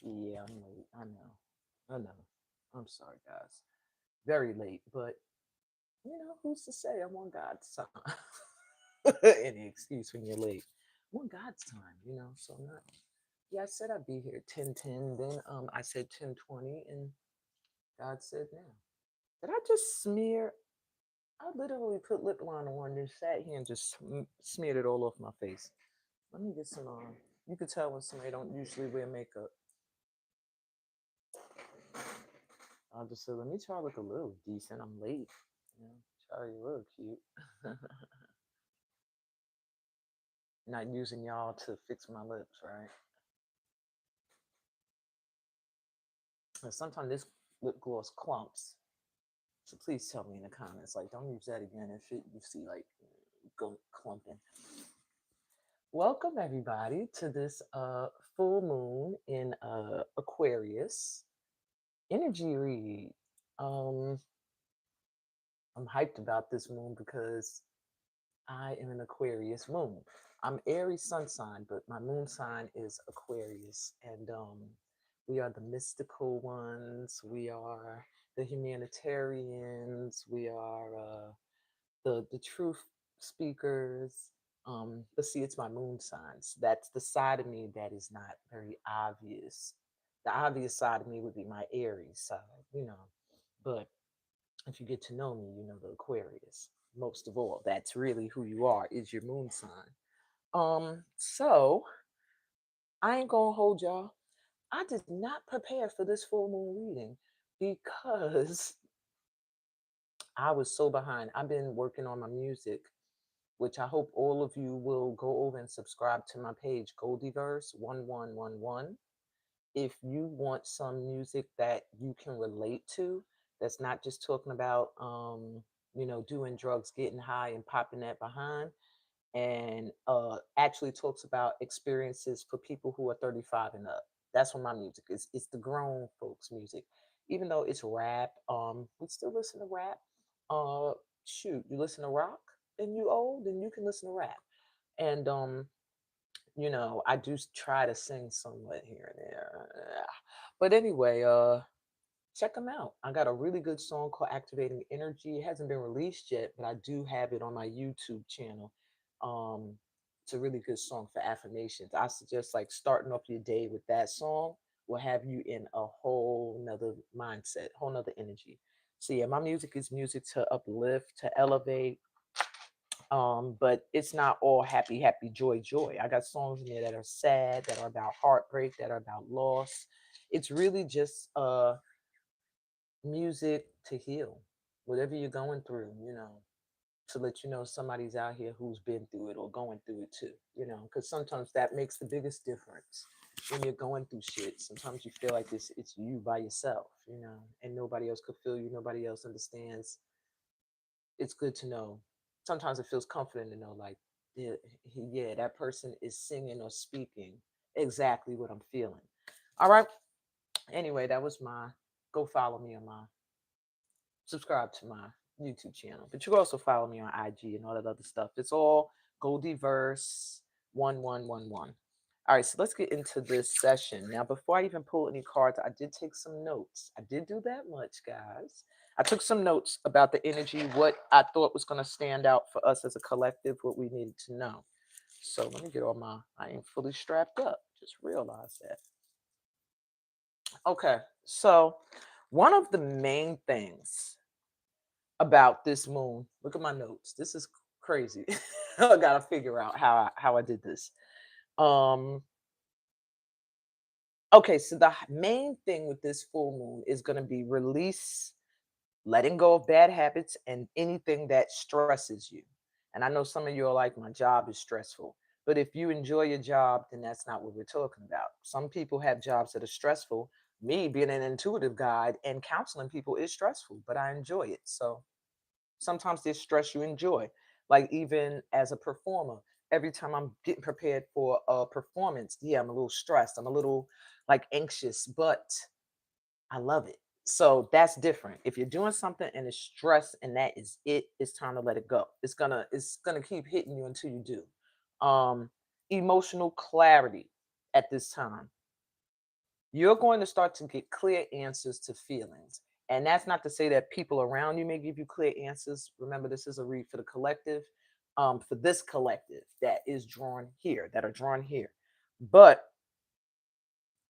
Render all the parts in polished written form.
Yeah, I'm late. I know. I know. I'm sorry, guys. Very late, but who's to say I'm on God's time? Any excuse when you're late. I'm on God's time, so I'm not. Yeah, I said I'd be here 10:10. Then I said 10:20, and God said now. Did I just smear? I literally put lip liner on and sat here and just smeared it all off my face. Let me get some on. You could tell when somebody don't usually wear makeup. I'll just say, let me try to look a little decent. I'm late. Try to look cute. Not using y'all to fix my lips, right? And sometimes this lip gloss clumps. So please tell me in the comments, like, don't use that again if you see like go clumping. Welcome everybody to this full moon in Aquarius energy read. Um, I'm hyped about this moon because I am an Aquarius moon. I'm Aries sun sign, but my moon sign is Aquarius, and we are the mystical ones. We are the humanitarians. We are the truth speakers. But see, it's my moon signs. That's the side of me that is not very obvious. The obvious side of me would be my Aries side. But if you get to know me, you know the Aquarius. Most of all, that's really who you are, is your moon sign. So I ain't gonna hold y'all. I did not prepare for this full moon reading because I was so behind. I've been working on my music, which I hope all of you will go over and subscribe to my page, Goldieverse1111. If you want some music that you can relate to, that's not just talking about doing drugs, getting high and popping that behind, and actually talks about experiences for people who are 35 and up. That's what my music is. It's the grown folks music. Even though it's rap, we still listen to rap. uh Shoot, you listen to rock and you old, then you can listen to rap. And I do try to sing somewhat here and there. But anyway, check them out. I got a really good song called Activating Energy. It hasn't been released yet, but I do have it on my YouTube channel. Um, it's a really good song for affirmations. I suggest like starting off your day with that song will have you in a whole nother mindset, whole nother energy. So yeah, my music is music to uplift, to elevate, but it's not all happy, happy, joy, joy. I got songs in there that are sad, that are about heartbreak, that are about loss. It's really just music to heal whatever you're going through, to let you know somebody's out here who's been through it or going through it too, because sometimes that makes the biggest difference when you're going through shit. Sometimes you feel like it's you by yourself, and nobody else could feel you, nobody else understands. It's good to know. Sometimes it feels comforting to know, like, yeah, yeah, that person is singing or speaking exactly what I'm feeling. All right. Anyway, that was my go follow me on my subscribe to my YouTube channel. But you can also follow me on IG and all that other stuff. It's all Goldieverse1111. All right, so let's get into this session. Now, before I even pull any cards, I did take some notes. I did do that much, guys. I took some notes about the energy, what I thought was going to stand out for us as a collective, what we needed to know. So let me get all I ain't fully strapped up. Just realized that. Okay, so one of the main things about this moon, look at my notes. This is crazy. I gotta figure out how I did this. Um, okay, so the main thing with this full moon is gonna be release, letting go of bad habits and anything that stresses you. And I know some of you are like, my job is stressful. But if you enjoy your job, then that's not what we're talking about. Some people have jobs that are stressful. Me being an intuitive guide and counseling people is stressful, but I enjoy it. So sometimes there's stress you enjoy. Like even as a performer, every time I'm getting prepared for a performance, yeah, I'm a little stressed. I'm a little like anxious, but I love it. So that's different. If you're doing something and it's stress and that is it, it's time to let it go. It's gonna keep hitting you until you do. Emotional clarity at this time. you're going to start to get clear answers to feelings. And that's not to say that people around you may give you clear answers. Remember, this is a read for the collective, for this collective that is drawn here, that are drawn here. But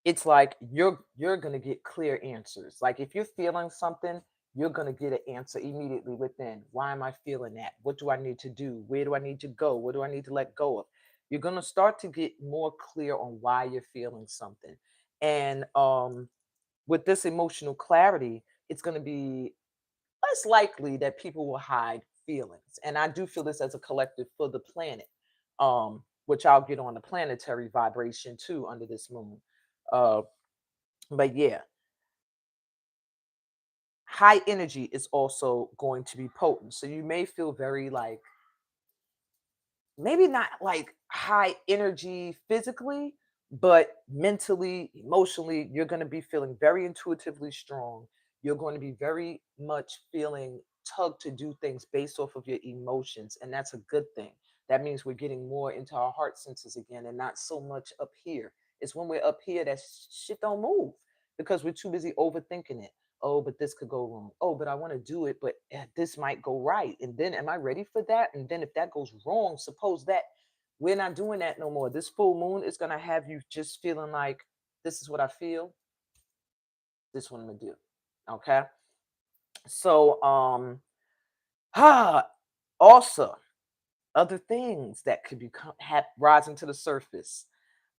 it's like you're gonna get clear answers. Like if you're feeling something, you're gonna get an answer immediately within. Why am I feeling that? What do I need to do? Where do I need to go? What do I need to let go of? You're gonna start to get more clear on why you're feeling something. And with this emotional clarity, it's gonna be less likely that people will hide feelings. And I do feel this as a collective for the planet, which I'll get on the planetary vibration too under this moon. Uh, but yeah, high energy is also going to be potent. So you may feel very like, maybe not like high energy physically, but mentally, emotionally, you're going to be feeling very intuitively strong. You're going to be very much feeling tugged to do things based off of your emotions. And that's a good thing. That means we're getting more into our heart senses again and not so much up here. It's when we're up here that shit don't move because we're too busy overthinking it. Oh, but this could go wrong. Oh, but I want to do it, but this might go right. And then am I ready for that? And then if that goes wrong, suppose that we're not doing that no more. This full moon is going to have you just feeling like this is what I feel. This is what I'm going to do. Okay. So, ah, also other things that could be rising to the surface.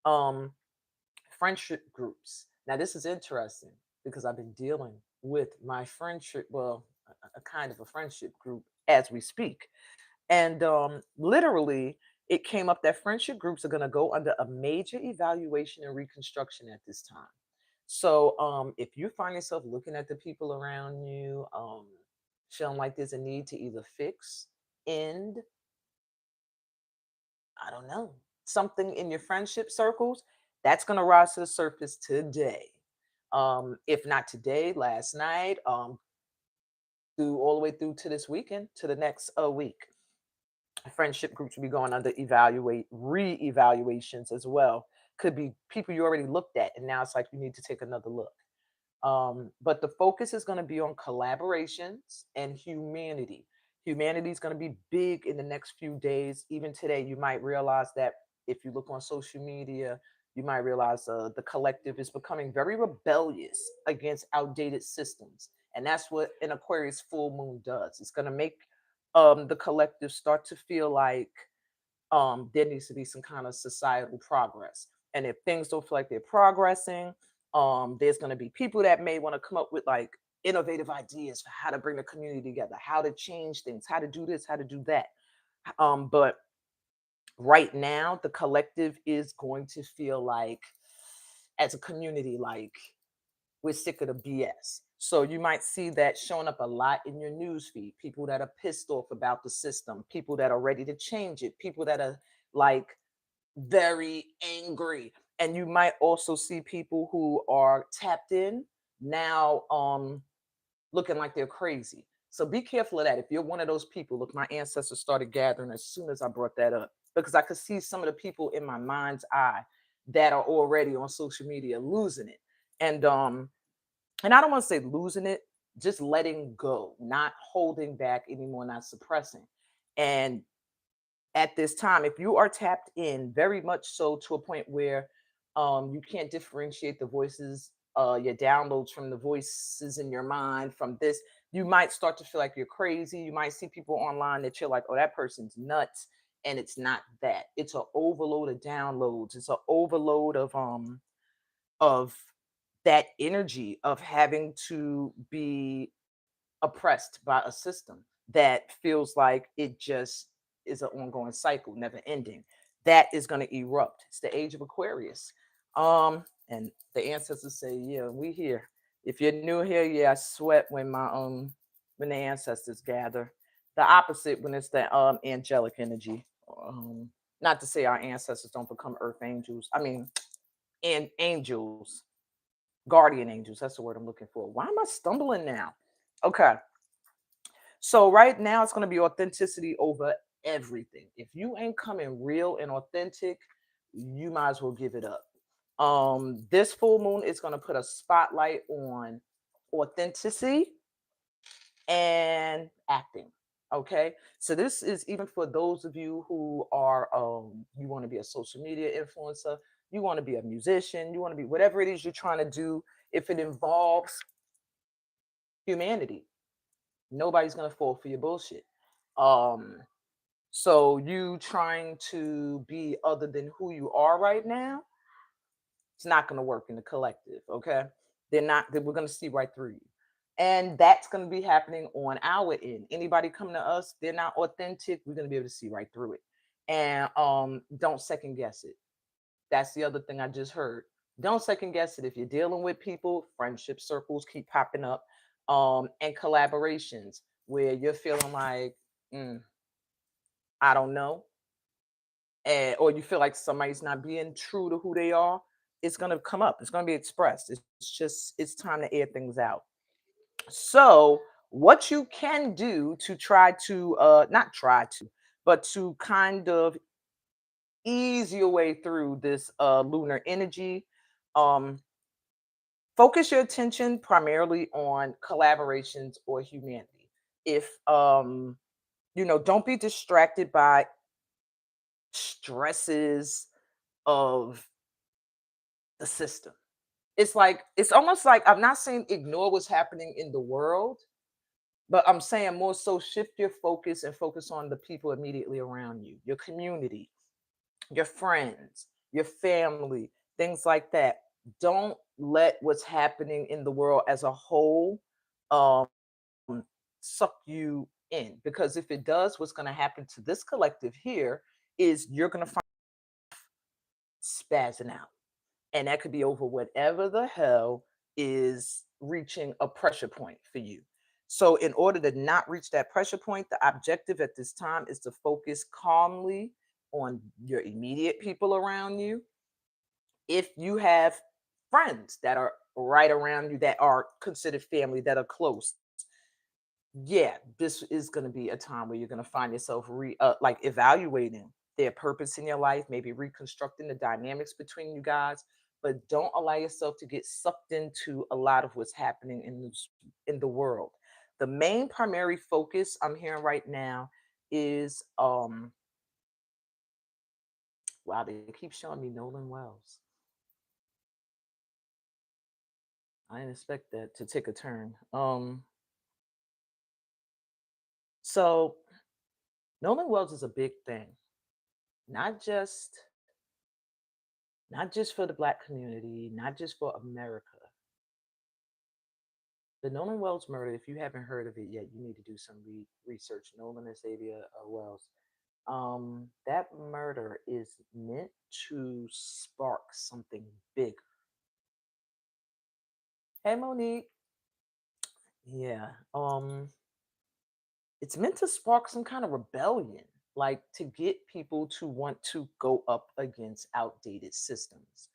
Um, Friendship groups. Now, this is interesting because I've been dealing with my friendship, well, a kind of a friendship group as we speak. And literally, it came up that friendship groups are going to go under a major evaluation and reconstruction at this time. So, if you find yourself looking at the people around you, feeling like there's a need to either fix, end, I don't know, something in your friendship circles, that's going to rise to the surface today. If not today, last night, through all the way through to this weekend, to the next week. Friendship groups will be going under re-evaluations as well. Could be people you already looked at, and now it's like you need to take another look. But the focus is going to be on collaborations and humanity. Humanity is going to be big in the next few days. Even today, you might realize that if you look on social media, you might realize the collective is becoming very rebellious against outdated systems. And that's what an Aquarius full moon does. It's going to make the collective start to feel like there needs to be some kind of societal progress. And if things don't feel like they're progressing, there's going to be people that may want to come up with like innovative ideas for how to bring the community together, how to change things, how to do this, how to do that. But right now, the collective is going to feel like, as a community, like we're sick of the BS. So you might see that showing up a lot in your news feed. People that are pissed off about the system, people that are ready to change it, people that are like very angry. And you might also see people who are tapped in now looking like they're crazy. So be careful of that. If you're one of those people, look, my ancestors started gathering as soon as I brought that up because I could see some of the people in my mind's eye that are already on social media losing it. And I don't want to say losing it, just letting go, not holding back anymore, not suppressing. And at this time, if you are tapped in very much so to a point where you can't differentiate the voices, your downloads from the voices in your mind from this, you might start to feel like you're crazy. You might see people online that you're like, oh, that person's nuts. And it's not that. It's an overload of downloads. It's an overload of that energy of having to be oppressed by a system that feels like it just is an ongoing cycle, never ending. That is going to erupt. It's the age of Aquarius. And the ancestors say, yeah, we here. If you're new here, yeah, I sweat when the ancestors gather. The opposite when it's the angelic energy. Not to say our ancestors don't become earth angels. I mean, and angels, guardian angels. That's the word I'm looking for. Why am I stumbling now? Okay. So right now it's going to be authenticity over everything. If you ain't coming real and authentic, you might as well give it up. This full moon is going to put a spotlight on authenticity and acting. Okay, so this is even for those of you who are you want to be a social media influencer, you want to be a musician, you want to be whatever it is you're trying to do. If it involves humanity, nobody's going to fall for your bullshit. um so you trying to be other than who you are right now, it's not going to work in the collective. Okay, we're going to see right through you, and that's going to be happening on our end. Anybody coming to us, they're not authentic, we're going to be able to see right through it. And don't second guess it. That's the other thing I just heard. Don't second guess it. If you're dealing with people, friendship circles keep popping up, and collaborations where you're feeling like, mm, I don't know, or you feel like somebody's not being true to who they are, it's going to come up. It's going to be expressed. It's just, it's time to air things out. So, what you can do to try to, not try to, but to kind of ease your way through this lunar energy, um, focus your attention primarily on collaborations or humanity. If, don't be distracted by stresses of the system. It's almost like, I'm not saying ignore what's happening in the world, but I'm saying more so shift your focus and focus on the people immediately around you, your community, your friends, your family, things like that. Don't let what's happening in the world as a whole um suck you in, because if it does, what's going to happen to this collective here is you're going to find spazzing out, and that could be over whatever the hell is reaching a pressure point for you. So, in order to not reach that pressure point, the objective at this time is to focus calmly on your immediate people around you. If you have friends that are right around you that are considered family, that are close, yeah, this is going to be a time where you're going to find yourself like evaluating their purpose in your life, maybe reconstructing the dynamics between you guys. But don't allow yourself to get sucked into a lot of what's happening in the world. The main primary focus I'm hearing right now is wow, they keep showing me Nolan Wells. I didn't expect that to take a turn. So Nolan Wells is a big thing, not just not just for the Black community, not just for America. The Nolan Wells murder, if you haven't heard of it yet, you need to do some research. Nolan and Xavier Wells. That murder is meant to spark something bigger. Hey, Monique. Yeah. It's meant to spark some kind of rebellion, like to get people to want to go up against outdated systems.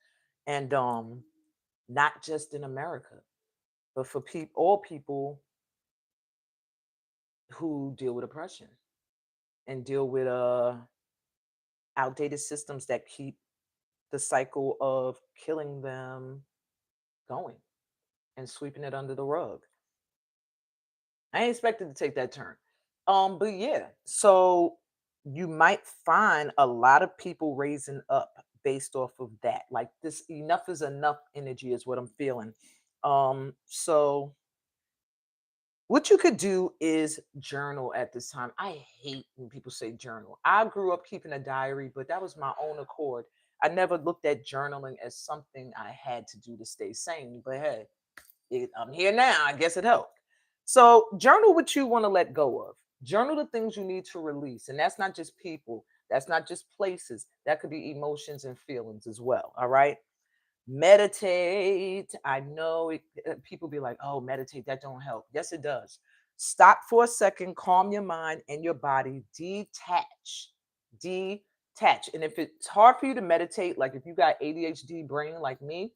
And not just in America, but for all people who deal with oppression and deal with outdated systems that keep the cycle of killing them going and sweeping it under the rug. I ain't expected to take that turn. But yeah, so you might find a lot of people raising up based off of that. Like this enough is enough energy is what I'm feeling. So what you could do is journal at this time. I hate when people say journal. I grew up keeping a diary, but that was my own accord. I never looked at journaling as something I had to do to stay sane. But hey, I'm here now. I guess it helped. So, journal what you want to let go of. Journal the things you need to release. And that's not just people, that's not just places. That could be emotions and feelings as well. All right. Meditate. I know people be like, oh, meditate, that don't help. Yes, it does. Stop for a second, calm your mind and your body, detach. Detach. And if it's hard for you to meditate, like if you got ADHD brain like me,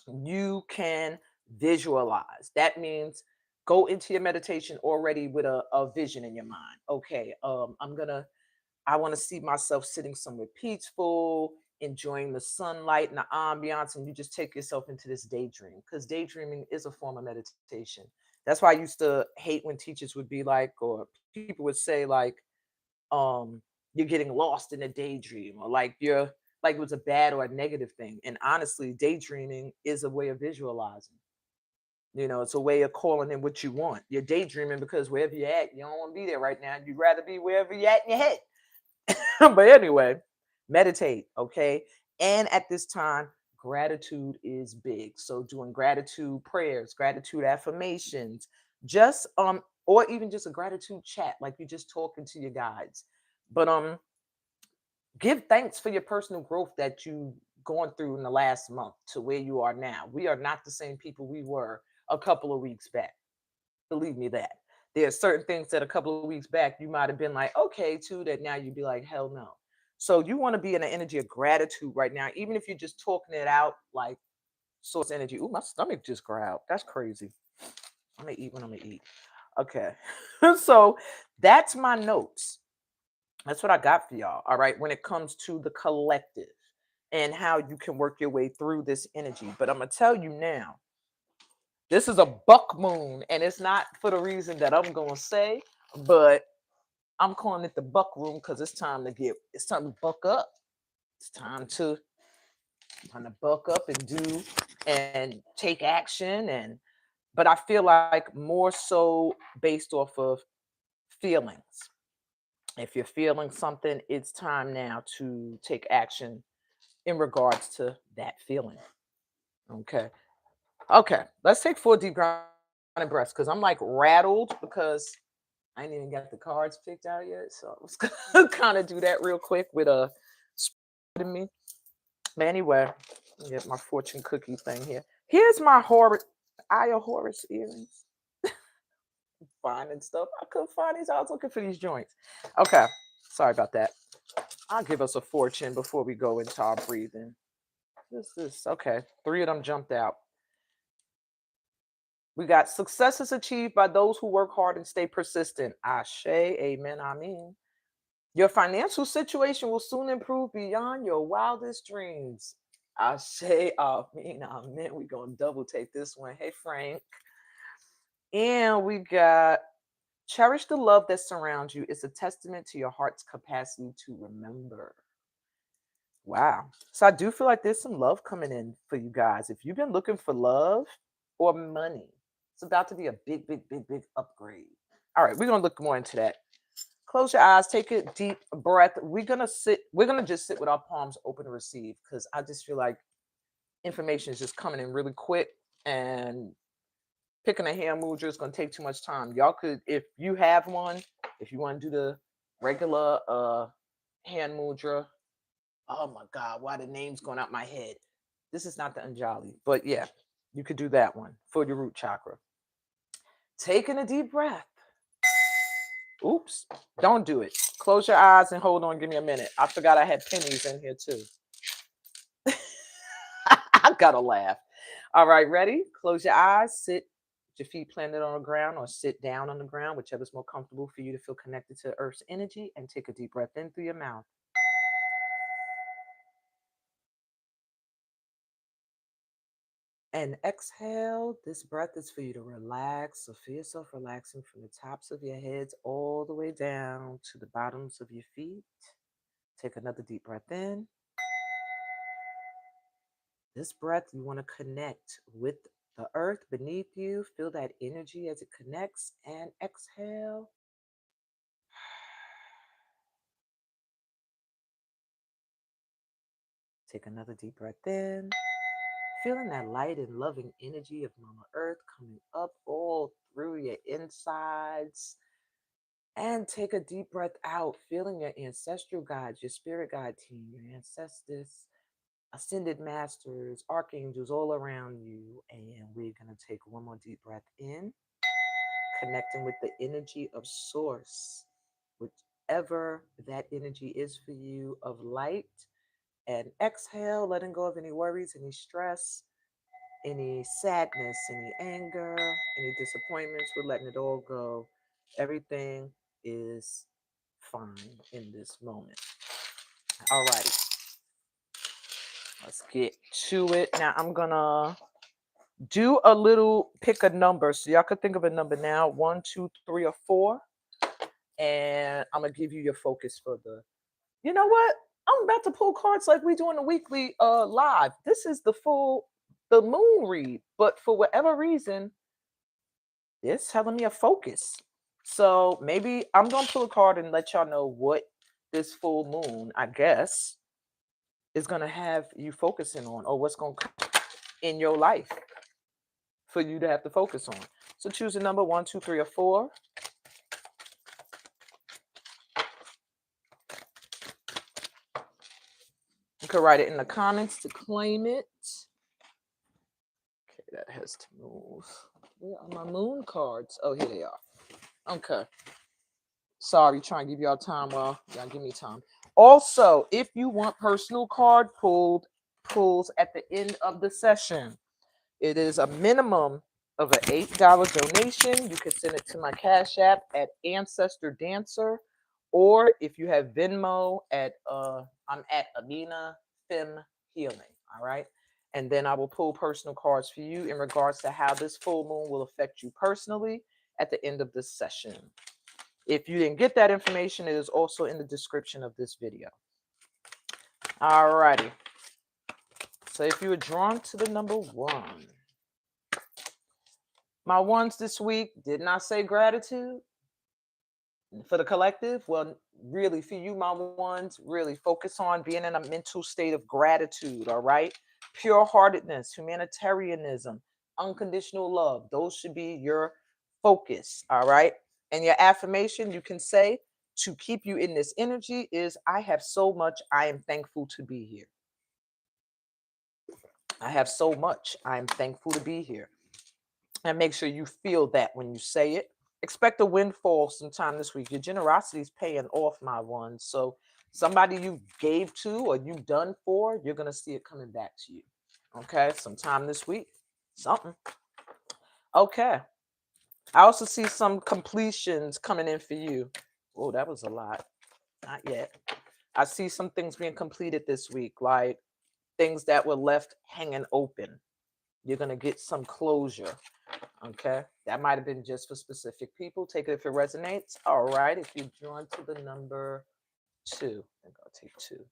you can visualize. That means go into your meditation already with a vision in your mind. Okay, I want to see myself sitting somewhere peaceful enjoying the sunlight and the ambiance, and you just take yourself into this daydream, because daydreaming is a form of meditation. That's why I used to hate when teachers would be like, or people would say like, um you're getting lost in a daydream, or like you're, like it was a bad or a negative thing. And honestly, daydreaming is a way of visualizing. It's a way of calling in what you want. You're daydreaming because wherever you're at, you don't want to be there right now. You'd rather be wherever you're at in your head. But anyway, meditate, okay? And at this time, gratitude is big. So doing gratitude prayers, gratitude affirmations, just or even just a gratitude chat, like you're just talking to your guides. But give thanks for your personal growth that you gone through in the last month to where you are now. We are not the same people we were a couple of weeks back. Believe me that. There are certain things that a couple of weeks back you might have been like, okay, too, that now you'd be like, hell no. So you want to be in an energy of gratitude right now, even if you're just talking it out, like source energy. Ooh, my stomach just growled. That's crazy. I'm gonna eat when I'm gonna eat. Okay. So that's my notes. That's what I got for y'all. All right. When it comes to the collective and how you can work your way through this energy. But I'm gonna tell you now, this is a buck moon, and it's not for the reason that I'm gonna say, but I'm calling it the buck room because it's time to buck up. It's time to buck up and do and take action. And but I feel like more so based off of feelings. If you're feeling something, it's time now to take action in regards to that feeling. Okay. Okay. Let's take 4 deep grounded breaths because I'm like rattled because I ain't even got the cards picked out yet. So I was gonna kind of do that real quick with a me. But anyway, let me get my fortune cookie thing here. Here's my Horus Eye of Horus earrings. Finding stuff. I couldn't find these. I was looking for these joints. Okay. Sorry about that. I'll give us a fortune before we go into our breathing. This is okay. 3 of them jumped out. We got success is achieved by those who work hard and stay persistent. Ashe, amen, amen. Your financial situation will soon improve beyond your wildest dreams. Ashe, amen, amen. We're going to double take this one. Hey, Frank. And we got cherish the love that surrounds you. It's a testament to your heart's capacity to remember. Wow. So I do feel like there's some love coming in for you guys. If you've been looking for love or money, it's about to be a big, big, big, big upgrade. All right, we're gonna look more into that. Close your eyes, take a deep breath. We're gonna just sit with our palms open to receive because I just feel like information is just coming in really quick, and picking a hand mudra is gonna take too much time. Y'all could, if you have one, if you want to do the regular hand mudra. Oh my God, why the name's going out my head? This is not the Anjali, but yeah, you could do that one for your root chakra. Taking a deep breath. Oops, don't do it. Close your eyes and hold on. Give me a minute. I forgot I had pennies in here too. I gotta laugh. All right, ready? Close your eyes. Sit with your feet planted on the ground or sit down on the ground, whichever's more comfortable for you to feel connected to Earth's energy, and take a deep breath in through your mouth. And exhale. This breath is for you to relax. So feel yourself relaxing from the tops of your heads all the way down to the bottoms of your feet. Take another deep breath in. This breath, you want to connect with the earth beneath you. Feel that energy as it connects. And exhale. Take another deep breath in. Feeling that light and loving energy of Mama Earth coming up all through your insides. And take a deep breath out, feeling your ancestral guides, your spirit guide team, your ancestors, ascended masters, archangels all around you. And we're going to take one more deep breath in, connecting with the energy of source, whichever that energy is for you, of light. And exhale, letting go of any worries, any stress, any sadness, any anger, any disappointments. We're letting it all go. Everything is fine in this moment. All righty. Let's get to it. Now I'm gonna do a little pick a number. So y'all could think of a number now, 1, 2, 3, or 4. And I'm gonna give you your focus for the, you know what? I'm about to pull cards like we do in the weekly live. This is the moon read, but for whatever reason, it's telling me a focus. So maybe I'm gonna pull a card and let y'all know what this full moon, I guess, is gonna have you focusing on, or what's gonna come in your life for you to have to focus on. So choose a number 1, 2, 3, or 4. You can write it in the comments to claim it. Okay, that has to move. Where are my moon cards? Oh, here they are. Okay. Sorry, trying to give y'all time. Well, y'all give me time. Also, if you want personal card pulls at the end of the session, it is a minimum of an $8 donation. You can send it to my Cash App at Ancestor Dancer, or if you have Venmo at I'm at Amina Fem Healing. All right. And then I will pull personal cards for you in regards to how this full moon will affect you personally at the end of this session. If you didn't get that information, it is also in the description of this video. All righty. So if you were drawn to the number 1, my ones this week did not say gratitude for the collective. Well, really, for you, my ones, really focus on being in a mental state of gratitude. All right. Pure heartedness, humanitarianism, unconditional love. Those should be your focus. All right. And your affirmation you can say to keep you in this energy is, I have so much. I am thankful to be here. I have so much. I am thankful to be here. And make sure you feel that when you say it. Expect a windfall sometime this week. Your generosity is paying off, my ones. So somebody you gave to or you done for, you're going to see it coming back to you. Okay, sometime this week. Something. Okay. I also see some completions coming in for you. Oh, that was a lot. Not yet. I see some things being completed this week, like things that were left hanging open. You're going to get some closure. Okay. That might have been just for specific people. Take it if it resonates. All right. If you're drawn to the number 2, I think I'll take 2.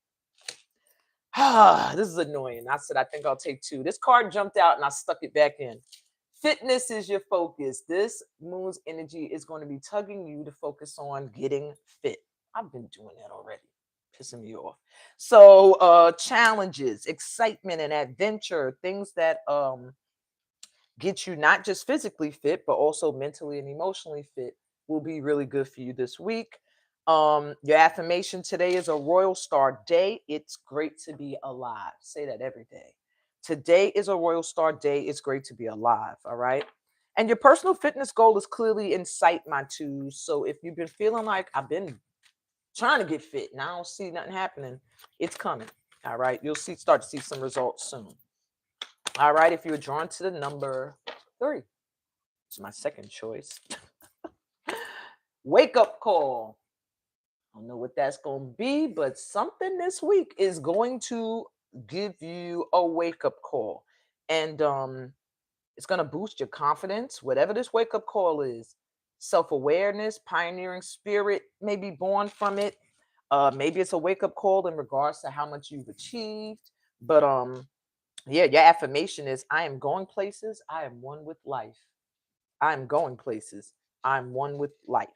This is annoying. I said, I think I'll take 2. This card jumped out and I stuck it back in. Fitness is your focus. This moon's energy is going to be tugging you to focus on getting fit. I've been doing that already. Pissing me off. So challenges, excitement, and adventure, things that get you not just physically fit, but also mentally and emotionally fit, will be really good for you this week. Your affirmation today is a royal star day. It's great to be alive. Say that every day. Today is a royal star day. It's great to be alive. All right. And your personal fitness goal is clearly in sight, my twos. So if you've been feeling like I've been trying to get fit and I don't see nothing happening, it's coming. All right. You'll start to see some results soon. All right. If you're drawn to the number 3, it's my second choice. Wake up call. I don't know what that's going to be, but something this week is going to give you a wake up call. And it's going to boost your confidence, whatever this wake up call is. Self awareness, pioneering spirit may be born from it. Maybe it's a wake up call in regards to how much you've achieved. But yeah, your affirmation is, I am going places. I am one with life. I am going places. I'm one with life.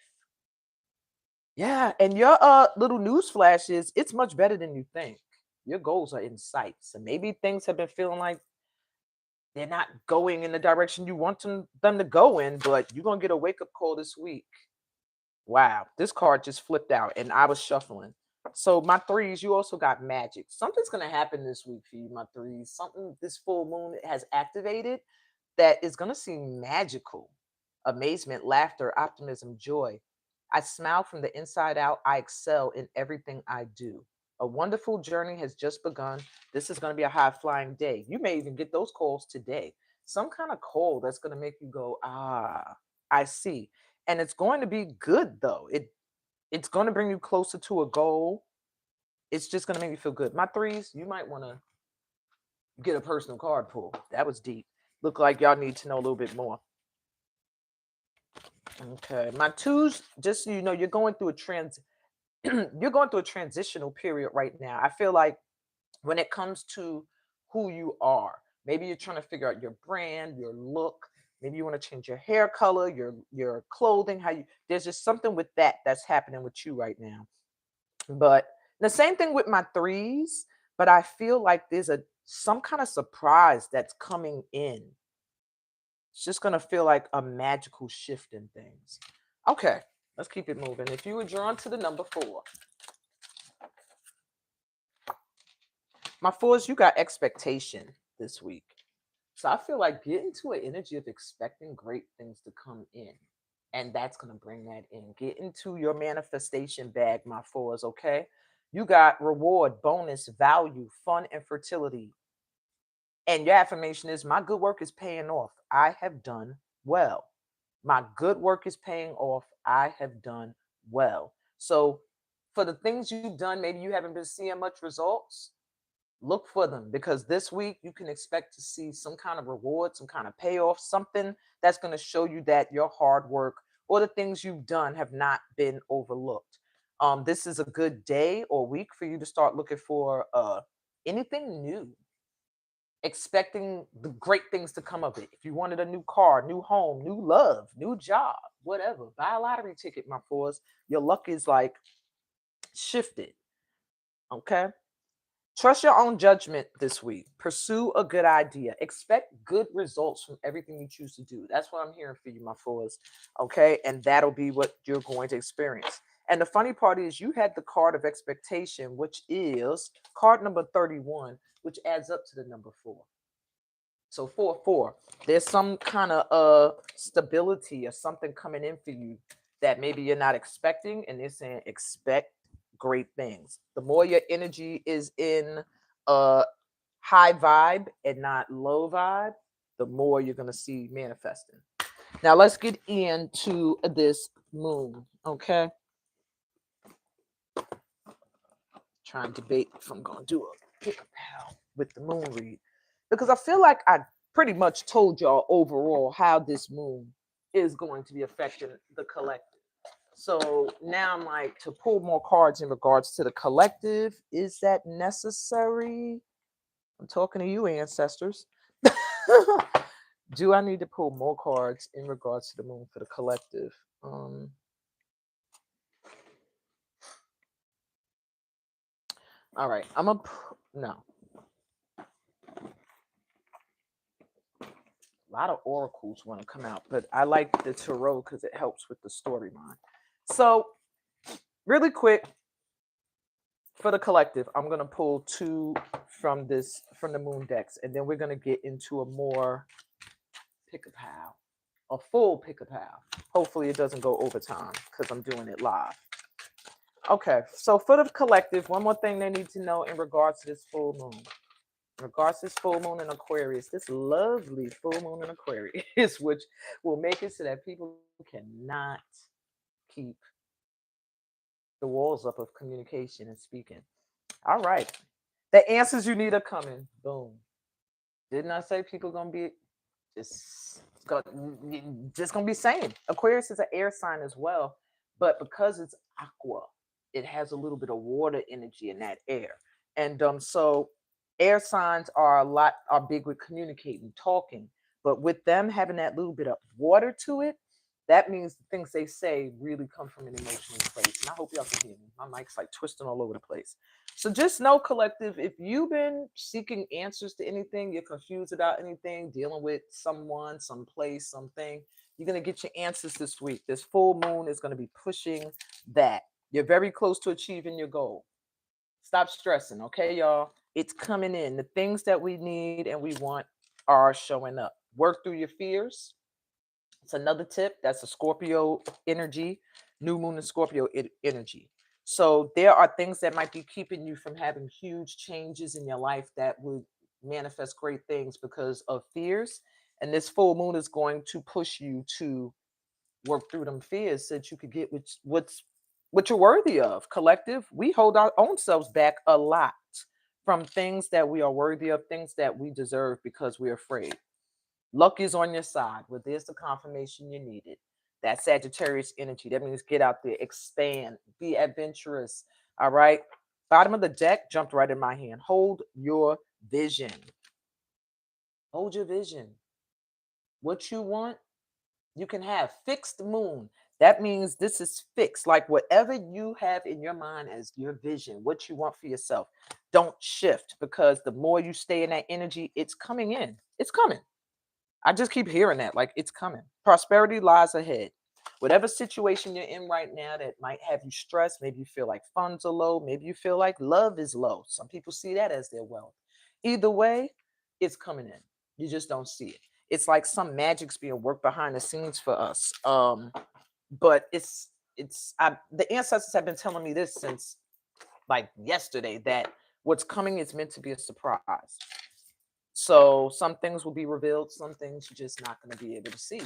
Yeah, and your little news flash is, it's much better than you think. Your goals are in sight. So maybe things have been feeling like they're not going in the direction you want them to go in, but you're gonna get a wake up call this week. Wow, this card just flipped out and I was shuffling. So my 3s, you also got magic. Something's gonna happen this week for you, my 3s. Something this full moon has activated that is gonna seem magical. Amazement, laughter, optimism, joy. I smile from the inside out. I excel in everything I do. A wonderful journey has just begun. This is going to be a high flying day. You may even get those calls today. Some kind of call that's going to make you go, ah, I see. And it's going to be good though. It's going to bring you closer to a goal. It's just going to make you feel good. My 3s, you might want to Get a personal card pull. That was deep. Look like y'all need to know a little bit more. Okay, my twos, just so you know, you're going through you're going through a transitional period right now. I feel like when it comes to who you are, maybe you're trying to figure out your brand, your look. Maybe you want to change your hair color, your clothing, how you. There's just something with that's happening with you right now. But the same thing with my threes. But I feel like there's some kind of surprise that's coming in. It's just gonna feel like a magical shift in things. Okay, let's keep it moving. If you were drawn to the number 4, my fours, you got expectation this week. So I feel like get into an energy of expecting great things to come in. And that's going to bring that in. Get into your manifestation bag, my fours, okay? You got reward, bonus, value, fun, and fertility. And your affirmation is my good work is paying off. I have done well. My good work is paying off. I have done well. So for the things you've done, maybe you haven't been seeing much results. Look for them, because this week you can expect to see some kind of reward, some kind of payoff, something that's going to show you that your hard work or the things you've done have not been overlooked. This is a good day or week for you to start looking for anything new, expecting the great things to come of it. If you wanted a new car, new home, new love, new job, whatever, buy a lottery ticket, my fours. Your luck is like shifted. Okay. Trust your own judgment this week. Pursue a good idea. Expect good results from everything you choose to do. That's what I'm hearing for you, my fours. Okay. And that'll be what you're going to experience. And the funny part is, you had the card of expectation, which is card number 31, which adds up to the number 4. So 4. There's some kind of stability or something coming in for you that maybe you're not expecting, and they're saying expect great things. The more your energy is in a high vibe and not low vibe, the more you're gonna see manifesting. Now let's get into this moon, okay? Trying to debate if I'm gonna do a pick a pal with the moon read, because I feel like I pretty much told y'all overall how this moon is going to be affecting the collective. So now I'm like, to pull more cards in regards to the collective, is that necessary? I'm talking to you, ancestors. Do I need to pull more cards in regards to the moon for the collective? All right, I'm a no. A lot of oracles want to come out, but I like the tarot because it helps with the storyline. So, really quick, for the collective, I'm gonna pull 2 from the moon decks, and then we're gonna get into a more pick a pal, a full pick a pal. Hopefully, it doesn't go over time because I'm doing it live. Okay, so for the collective, one more thing they need to know in regards to this full moon. In regards to this full moon in Aquarius, this lovely full moon in Aquarius, which will make it so that people cannot keep the walls up of communication and speaking. All right. The answers you need are coming. Boom. Didn't I say people gonna be just gonna be same? Aquarius is an air sign as well, but because it's aqua, it has a little bit of water energy in that air. And so air signs are big with communicating, talking, but with them having that little bit of water to it, that means the things they say really come from an emotional place. And I hope y'all can hear me. My mic's like twisting all over the place. So just know, collective, if you've been seeking answers to anything, you're confused about anything, dealing with someone, some place, something, you're going to get your answers this week. This full moon is going to be pushing that. You're very close to achieving your goal. Stop stressing, okay, y'all? It's coming in. The things that we need and we want are showing up. Work through your fears. It's another tip. That's a Scorpio energy, new moon and Scorpio energy. So there are things that might be keeping you from having huge changes in your life that would manifest great things because of fears. And this full moon is going to push you to work through them fears so that you could get what you're worthy of. Collective, we hold our own selves back a lot from things that we are worthy of, things that we deserve because we're afraid. Luck is on your side. Well, there's the confirmation you needed. That Sagittarius energy. That means get out there, expand, be adventurous. All right. Bottom of the deck jumped right in my hand. Hold your vision. Hold your vision. What you want, you can have. Fixed moon. That means this is fixed. Like whatever you have in your mind as your vision, what you want for yourself, don't shift, because the more you stay in that energy, it's coming in. It's coming. I just keep hearing that, like it's coming. Prosperity lies ahead. Whatever situation you're in right now that might have you stressed, maybe you feel like funds are low, maybe you feel like love is low. Some people see that as their wealth. Either way, it's coming in. You just don't see it. It's like some magic's being worked behind the scenes for us. But the ancestors have been telling me this since like yesterday, that what's coming is meant to be a surprise. So some things will be revealed, some things you're just not going to be able to see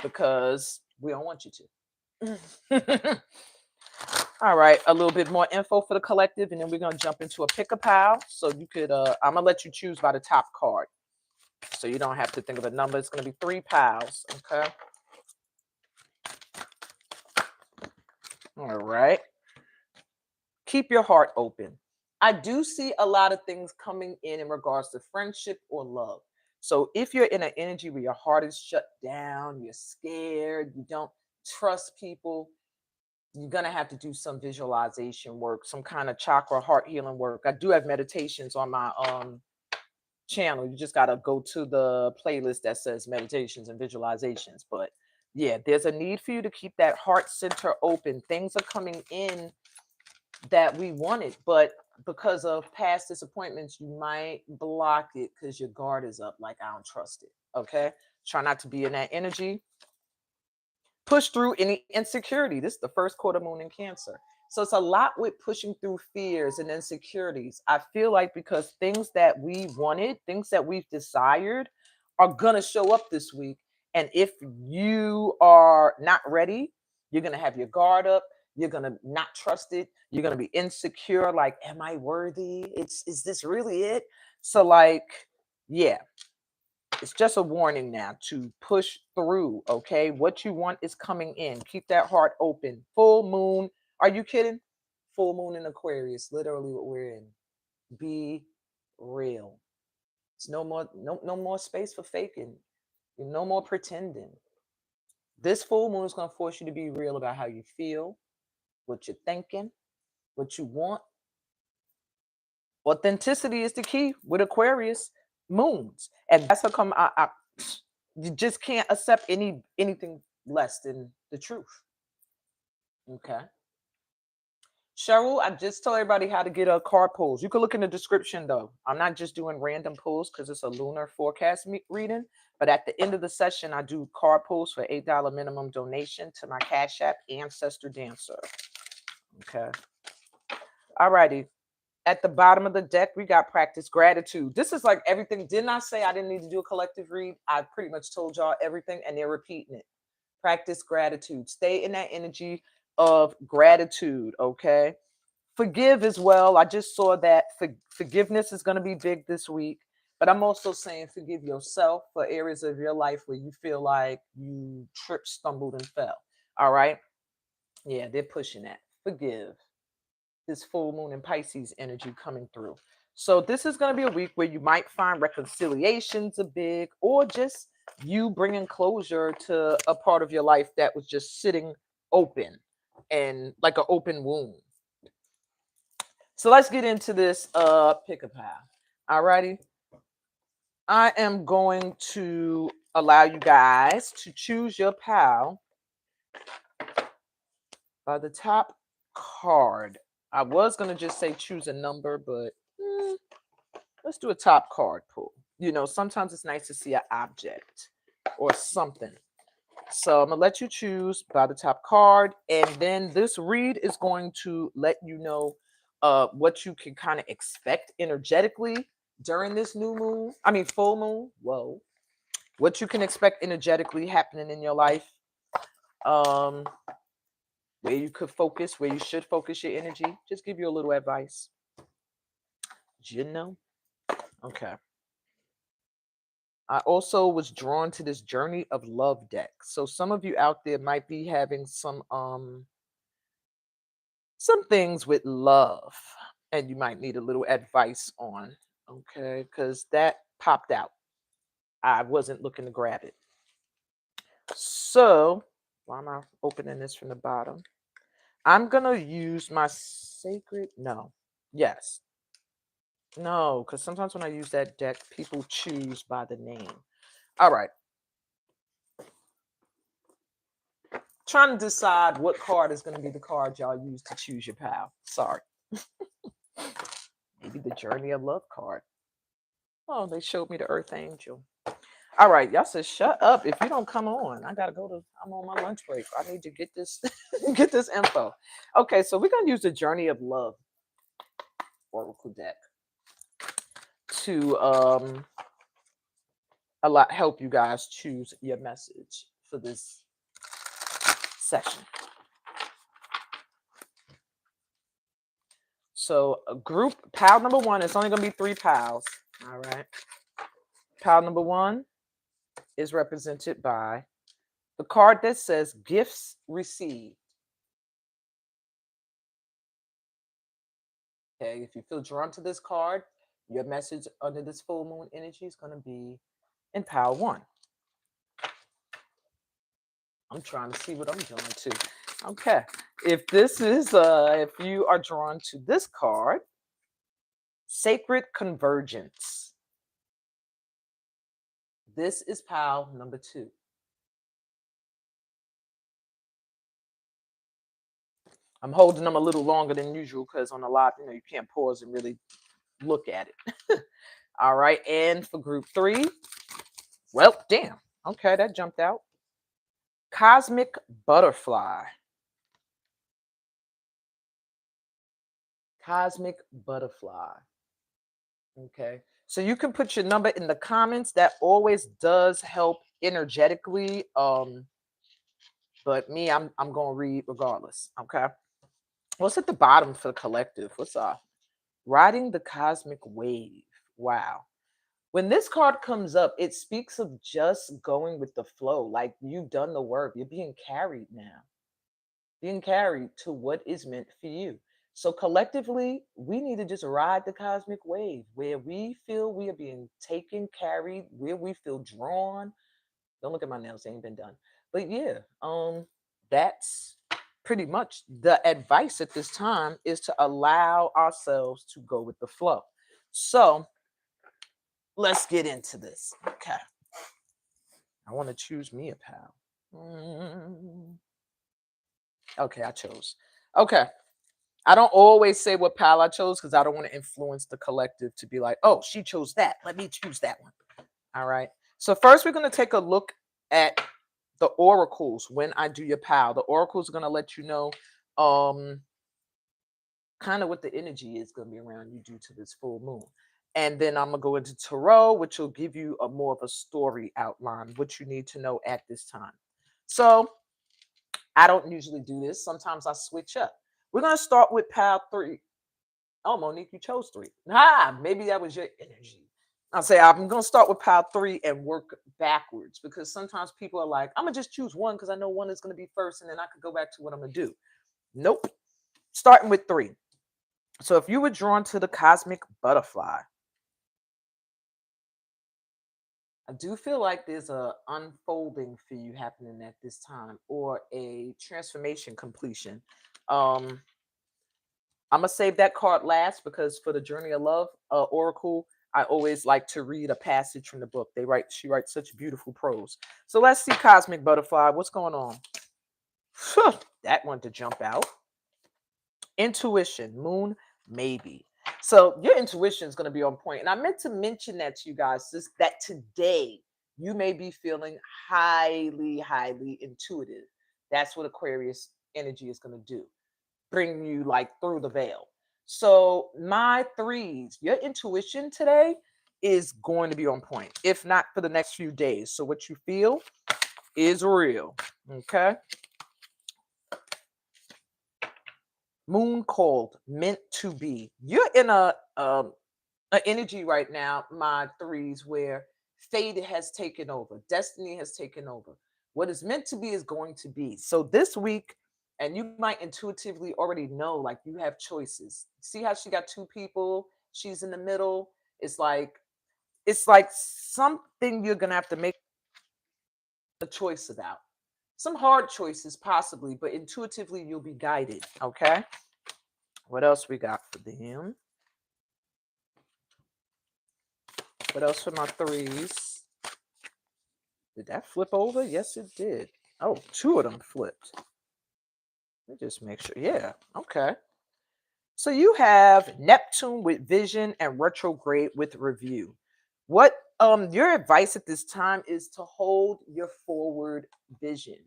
because we don't want you to. All right, a little bit more info for the collective, and then we're going to jump into a pick a pile. So you could, I'm going to let you choose by the top card. So you don't have to think of a number. It's going to be 3 piles, okay? All right. Keep your heart open. I do see a lot of things coming in regards to friendship or love. So if you're in an energy where your heart is shut down, you're scared, you don't trust people, you're going to have to do some visualization work, some kind of chakra heart healing work. I do have meditations on my channel. You just got to go to the playlist that says meditations and visualizations. But yeah, there's a need for you to keep that heart center open. Things are coming in that we wanted, but because of past disappointments, you might block it because your guard is up. Like, I don't trust it. Okay. Try not to be in that energy. Push through any insecurity. This is the first quarter moon in Cancer. So it's a lot with pushing through fears and insecurities. I feel like because things that we wanted, things that we've desired are going to show up this week. And if you are not ready, you're going to have your guard up. You're going to not trust it. You're going to be insecure. Like, am I worthy? Is this really it? So like, yeah, it's just a warning now to push through, okay? What you want is coming in. Keep that heart open. Full moon. Are you kidding? Full moon in Aquarius, literally what we're in. Be real. It's no more space for faking. No more pretending. This full moon is going to force you to be real about how you feel, what you're thinking, what you want. Authenticity is the key with Aquarius moons, and that's how come you just can't accept anything less than the truth. Okay. Cheryl, I just told everybody how to get a card pulls. You can look in the description though. I'm not just doing random pulls because it's a lunar forecast reading, but at the end of the session, I do card pulls for $8 minimum donation to my Cash App, Ancestor Dancer. Okay. All righty. At the bottom of the deck, we got practice gratitude. This is like everything. Didn't I say I didn't need to do a collective read? I pretty much told y'all everything and they're repeating it. Practice gratitude. Stay in that energy of gratitude, okay? Forgive as well. I just saw that forgiveness is going to be big this week, but I'm also saying forgive yourself for areas of your life where you feel like you tripped, stumbled, and fell. All right? Yeah, they're pushing that. Forgive. This full moon in Pisces energy coming through. So this is going to be a week where you might find reconciliations are big, or just you bringing closure to a part of your life that was just sitting open and like an open wound. So let's get into this pick a pile. All righty. I am going to allow you guys to choose your pal by the top card. I was going to just say choose a number, but let's do a top card pull. You know, sometimes it's nice to see an object or something. So I'm going to let you choose by the top card. And then this read is going to let you know what you can kind of expect energetically during this new moon. I mean, full moon. Whoa. What you can expect energetically happening in your life. Where you could focus, where you should focus your energy. Just give you a little advice. Did you know? Okay. I also was drawn to this Journey of Love deck. So some of you out there might be having some things with love, and you might need a little advice on. Okay, because that popped out. I wasn't looking to grab it. So why am I opening this from the bottom? I'm gonna use my sacred. No, yes, no, because sometimes when I use that deck, people choose by the name. All right, trying to decide what card is going to be the card y'all use to choose your pal. Sorry. Maybe the Journey of Love card. Oh, they showed me the Earth Angel. All right, y'all said shut up. If you don't come on, I gotta go to. I'm on my lunch break. I need to get this, get this info. Okay, so we're gonna use the Journey of Love Oracle deck to help you guys choose your message for this session. So a group pal number one, it's only gonna be 3 pals. All right. Pal number one is represented by the card that says gifts received. Okay, if you feel drawn to this card, your message under this full moon energy is going to be in pile one. I'm trying to see what I'm drawn to. Okay, if this is if you are drawn to this card, sacred convergence. This is pile number 2. I'm holding them a little longer than usual because on a lot, you can't pause and really look at it. All right, and for group 3, well, damn. Okay, that jumped out. Cosmic butterfly. Cosmic butterfly. Okay. So you can put your number in the comments. That always does help energetically. But me, I'm gonna read regardless. Okay. What's at the bottom for the collective? What's up? Riding the cosmic wave. Wow. When this card comes up, it speaks of just going with the flow. Like you've done the work. You're being carried now. Being carried to what is meant for you. So collectively, we need to just ride the cosmic wave where we feel we are being taken, carried, where we feel drawn. Don't look at my nails, they ain't been done. But yeah, that's pretty much the advice at this time is to allow ourselves to go with the flow. So let's get into this. Okay. I want to choose me a pal. Okay, I chose. Okay. I don't always say what pal I chose because I don't want to influence the collective to be like, oh, she chose that. Let me choose that one. All right. So first we're going to take a look at the oracles when I do your pal. The oracles are going to let you know kind of what the energy is going to be around you due to this full moon. And then I'm going to go into tarot, which will give you a more of a story outline, what you need to know at this time. So I don't usually do this. Sometimes I switch up. We're going to start with pal 3. Oh, Monique, you chose 3. Maybe that was your energy. I'll say I'm going to start with pile 3 and work backwards because sometimes people are like, I'm going to just choose one because I know one is going to be first and then I could go back to what I'm going to do. Nope. Starting with 3. So if you were drawn to the cosmic butterfly, I do feel like there's a unfolding for you happening at this time or a transformation completion. I'm going to save that card last because for the Journey of Love Oracle, I always like to read a passage from the book. She writes such beautiful prose. So let's see Cosmic Butterfly. What's going on? That one to jump out. Intuition, moon, maybe. So your intuition is going to be on point. And I meant to mention that to you guys, that today you may be feeling highly, highly intuitive. That's what Aquarius energy is going to do. Bring you like through the veil. So my 3s, your intuition today is going to be on point, if not for the next few days. So what you feel is real. Okay. Moon called, meant to be. You're in a energy right now, my threes, where fate has taken over, destiny has taken over. What is meant to be is going to be. So this week, and you might intuitively already know, like you have choices. See how she got two people, she's in the middle. It's like something you're gonna have to make a choice about. Some hard choices, possibly, but intuitively you'll be guided. Okay. What else we got for them? What else for my threes? Did that flip over? Yes, it did. Oh, two of them flipped. Let me just make sure. Yeah. Okay. So you have Neptune with vision and retrograde with review. What your advice at this time is to hold your forward vision.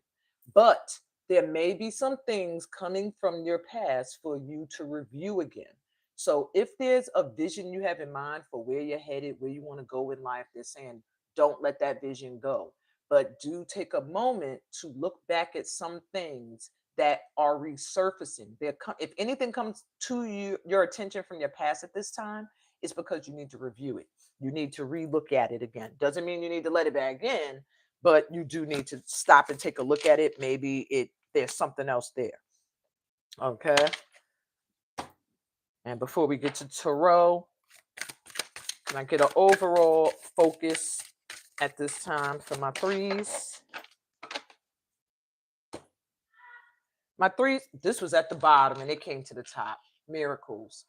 But there may be some things coming from your past for you to review again. So if there's a vision you have in mind for where you're headed, where you want to go in life, they're saying don't let that vision go. But do take a moment to look back at some things that are resurfacing. If anything comes to your attention from your past at this time, it's because you need to review it. You need to relook at it again. Doesn't mean you need to let it back in, but you do need to stop and take a look at it. Maybe there's something else there. Okay. And before we get to tarot, can I get an overall focus at this time for my threes? My threes, this was at the bottom and it came to the top. Miracles.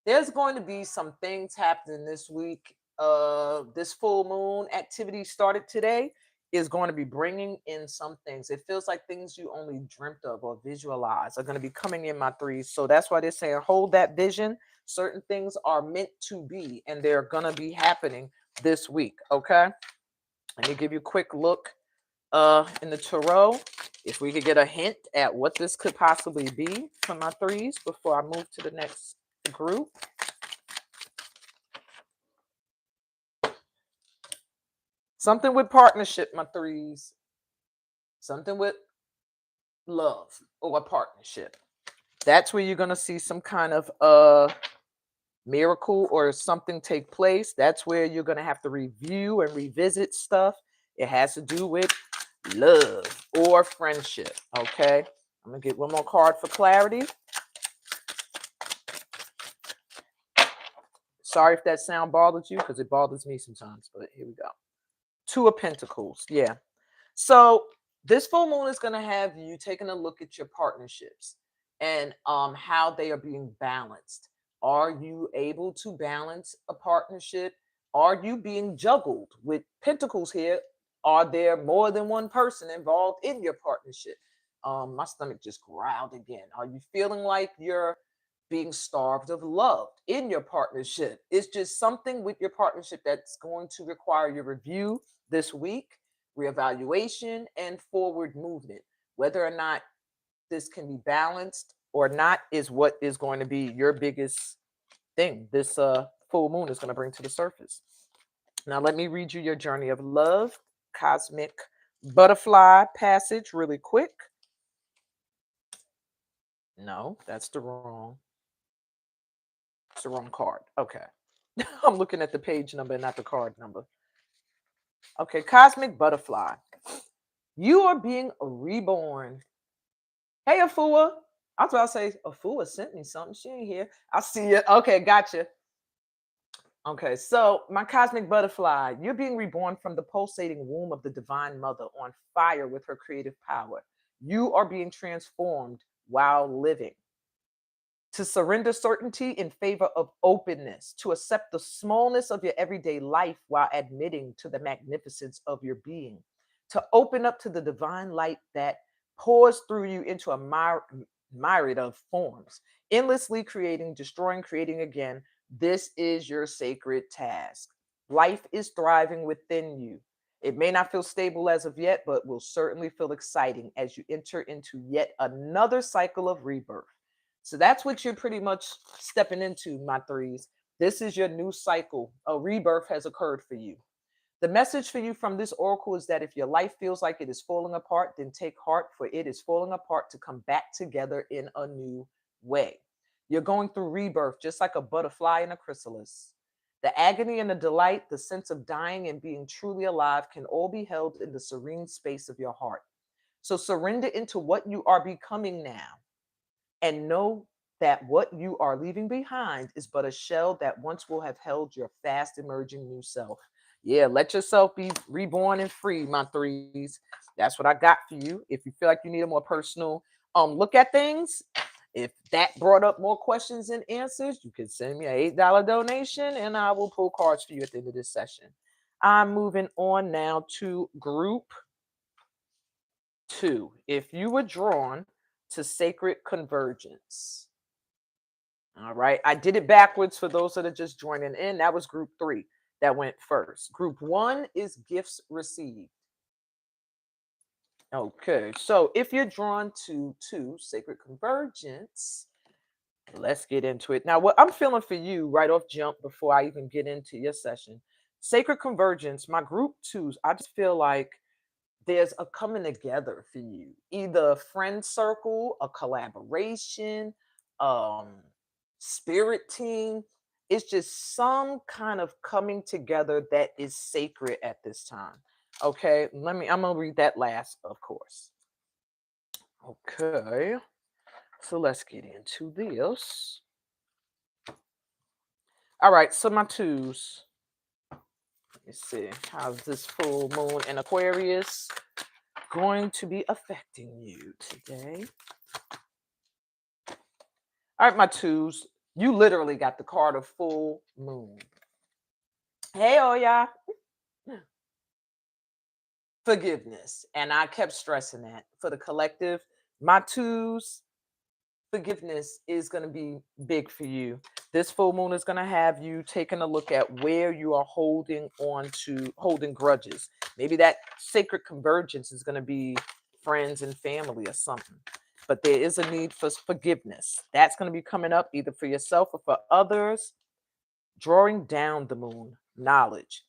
There's going to be some things happening this week. This full moon activity started today is going to be bringing in some things. It feels like things you only dreamt of or visualized are going to be coming in my threes. So that's why they're saying hold that vision. Certain things are meant to be, and they're going to be happening this week. Okay. Let me give you a quick look in the tarot. If we could get a hint at what this could possibly be for my threes before I move to the next group. Something with partnership, my threes. Something with love or a partnership. That's where you're going to see some kind of miracle or something take place. That's where you're going to have to review and revisit stuff. It has to do with love or friendship. Okay. I'm going to get one more card for clarity. Sorry if that sound bothers you, because it bothers me sometimes, but here we go. Two of Pentacles. Yeah. So this full moon is going to have you taking a look at your partnerships and how they are being balanced. Are you able to balance a partnership? Are you being juggled with Pentacles here? Are there more than one person involved in your partnership? My stomach just growled again. Are you feeling like you're being starved of love in your partnership? It's just something with your partnership that's going to require your review this week, reevaluation, and forward movement. Whether or not this can be balanced or not is what is going to be your biggest thing this full moon is going to bring to the surface. Now, let me read you your journey of love, cosmic butterfly passage, really quick. No, that's the wrong. It's the wrong card. Okay. I'm looking at the page number, not the card number. Okay, cosmic butterfly. You are being reborn. Hey, Afua. I was about to say, Afua sent me something. She ain't here. I see you. Okay, gotcha. Okay, so my cosmic butterfly, you're being reborn from the pulsating womb of the divine mother on fire with her creative power. You are being transformed while living. To surrender certainty in favor of openness, to accept the smallness of your everyday life while admitting to the magnificence of your being, to open up to the divine light that pours through you into a myriad of forms, endlessly creating, destroying, creating again. This is your sacred task. Life is thriving within you. It may not feel stable as of yet, but will certainly feel exciting as you enter into yet another cycle of rebirth. So that's what you're pretty much stepping into, my threes. This is your new cycle. A rebirth has occurred for you. The message for you from this oracle is that if your life feels like it is falling apart, then take heart, for it is falling apart to come back together in a new way. You're going through rebirth, just like a butterfly in a chrysalis. The agony and the delight, the sense of dying and being truly alive can all be held in the serene space of your heart. So surrender into what you are becoming now and know that what you are leaving behind is but a shell that once will have held your fast emerging new self. Yeah, let yourself be reborn and free, my threes. That's what I got for you. If you feel like you need a more personal look at things, if that brought up more questions and answers, you can send me an $8 donation and I will pull cards for you at the end of this session. I'm moving on now to group 2. If you were drawn to sacred convergence. All right. I did it backwards for those that are just joining in. That was group 3 that went first. Group 1 is gifts received. Okay. So if you're drawn to sacred convergence, let's get into it. Now, what I'm feeling for you right off jump before I even get into your session, sacred convergence, my group 2s, I just feel like there's a coming together for you, either a friend circle, a collaboration, um spirit team. It's just some kind of coming together that is sacred at this time. Okay, I'm gonna read that last, of course. Okay, so let's get into this. All right, so my 2s, let me see, how's this full moon in Aquarius going to be affecting you today? All right, my 2s, you literally got the card of full moon. Hey, oh yeah, forgiveness. And I kept stressing that for the collective. My 2s, forgiveness is going to be big for you. This full moon is going to have you taking a look at where you are holding grudges. Maybe that sacred convergence is going to be friends and family or something. But there is a need for forgiveness. That's going to be coming up either for yourself or for others. Drawing down the moon, knowledge.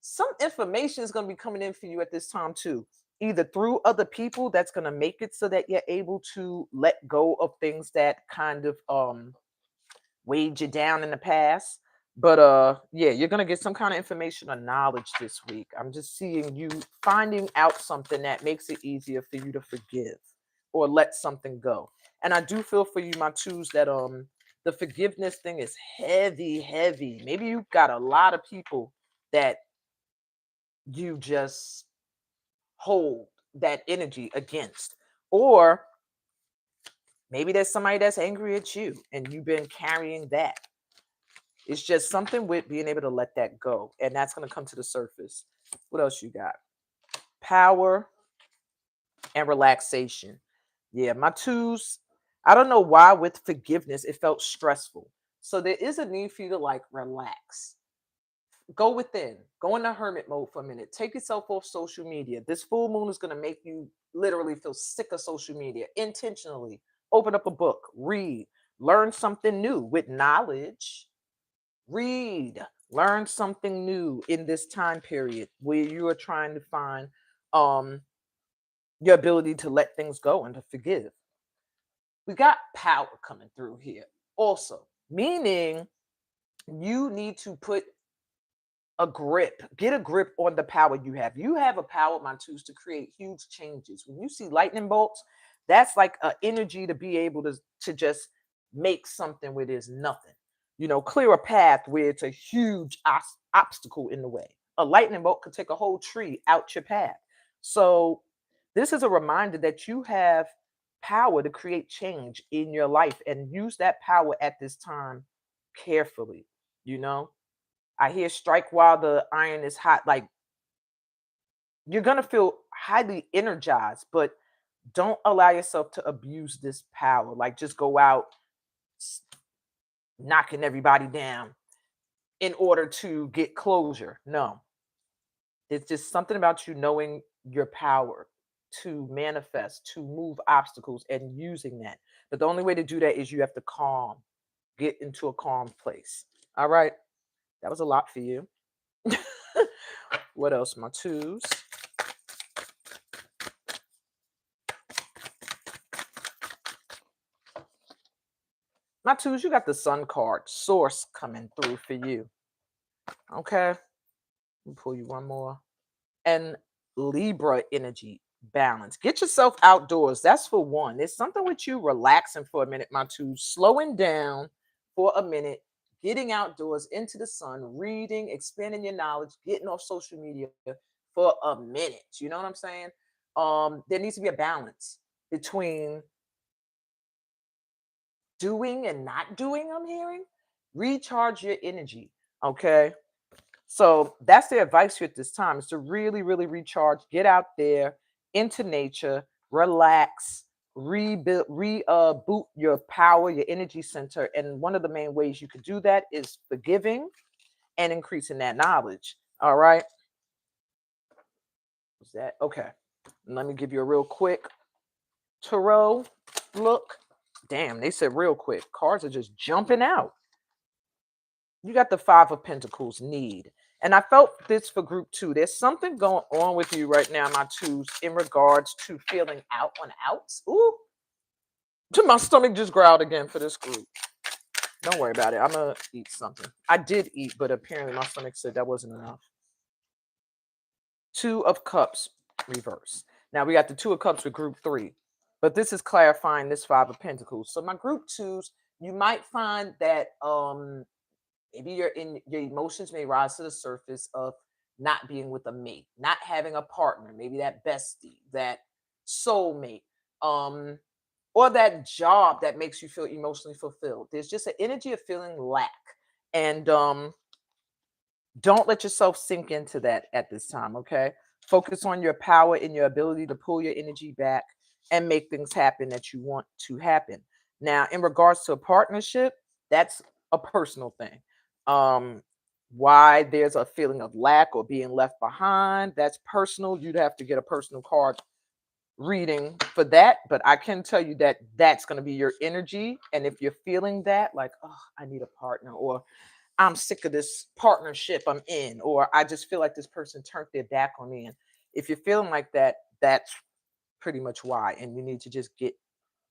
Some information is going to be coming in for you at this time too, either through other people that's going to make it so that you're able to let go of things that kind of weighed you down in the past. But yeah, you're going to get some kind of information or knowledge this week. I'm just seeing you finding out something that makes it easier for you to forgive or let something go. And I do feel for you, my 2s, that the forgiveness thing is heavy, heavy. Maybe you've got a lot of people that you just hold that energy against. Or maybe there's somebody that's angry at you and you've been carrying that. It's just something with being able to let that go. And that's going to come to the surface. What else you got? Power and relaxation. Yeah, my 2s, I don't know why with forgiveness it felt stressful. So there is a need for you to like relax. Go within, go into hermit mode for a minute. Take yourself off social media. This full moon is going to make you literally feel sick of social media intentionally. Open up a book, read, learn something new with knowledge. Read, learn something new in this time period where you are trying to find um your ability to let things go and to forgive. We got power coming through here also, meaning you need to get a grip on the power you have. You have a power, my 2s, to create huge changes. When you see lightning bolts, that's like an energy to be able to just make something where there's nothing. Clear a path where it's a huge obstacle in the way. A lightning bolt could take a whole tree out your path. So this is a reminder that you have power to create change in your life and use that power at this time carefully. You know, I hear strike while the iron is hot. Like you're going to feel highly energized, but don't allow yourself to abuse this power. Like just go out s- knocking everybody down in order to get closure. No, it's just something about you knowing your power to manifest, to move obstacles and using that. But the only way to do that is you have to get into a calm place. All right. That was a lot for you. What else? My 2s. My 2s, you got the Sun card, source coming through for you. Okay. Let me pull you one more. And Libra energy balance. Get yourself outdoors. That's for one. There's something with you relaxing for a minute, my two, slowing down for a minute, getting outdoors into the sun, reading, expanding your knowledge, getting off social media for a minute. You know what I'm saying? There needs to be a balance between doing and not doing, I'm hearing. Recharge your energy. Okay. So that's the advice here at this time, is to really, really recharge, get out there into nature, relax, rebuild, boot your power, your energy center. And one of the main ways you could do that is forgiving and increasing that knowledge. All right. Is that okay? Let me give you a real quick tarot look. Damn, they said real quick. Cards are just jumping out. You got the Five of Pentacles, need. And I felt this for group two. There's something going on with you right now, my twos, in regards to feeling out on outs. Ooh, my stomach just growled again for this group. Don't worry about it. I'm going to eat something. I did eat, but apparently my stomach said that wasn't enough. Two of Cups, reverse. Now we got the Two of Cups with group three, but this is clarifying this Five of Pentacles. So my group twos, you might find that maybe your emotions may rise to the surface of not being with a mate, not having a partner, maybe that bestie, that soulmate, or that job that makes you feel emotionally fulfilled. There's just an energy of feeling lack. And don't let yourself sink into that at this time, okay? Focus on your power and your ability to pull your energy back and make things happen that you want to happen. Now, in regards to a partnership, that's a personal thing. Why there's a feeling of lack or being left behind, that's personal. You'd have to get a personal card reading for that, but I can tell you that that's going to be your energy. And if you're feeling that, like, oh, I need a partner, or I'm sick of this partnership I'm in, or I just feel like this person turned their back on me. And if you're feeling like that, that's pretty much why. And you need to just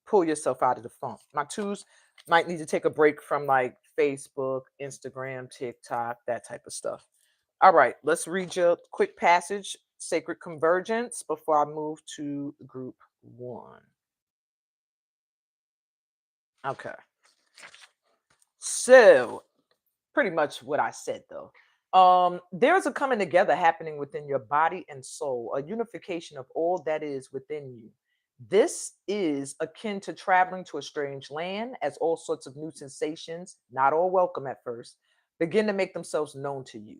pull yourself out of the funk. My twos might need to take a break from like Facebook, Instagram, TikTok, that type of stuff. All right, let's read your quick passage, Sacred Convergence, before I move to group one. Okay. So pretty much what I said though. There's a coming together happening within your body and soul, a unification of all that is within you. This is akin to traveling to a strange land, as all sorts of new sensations, not all welcome at first, begin to make themselves known to you.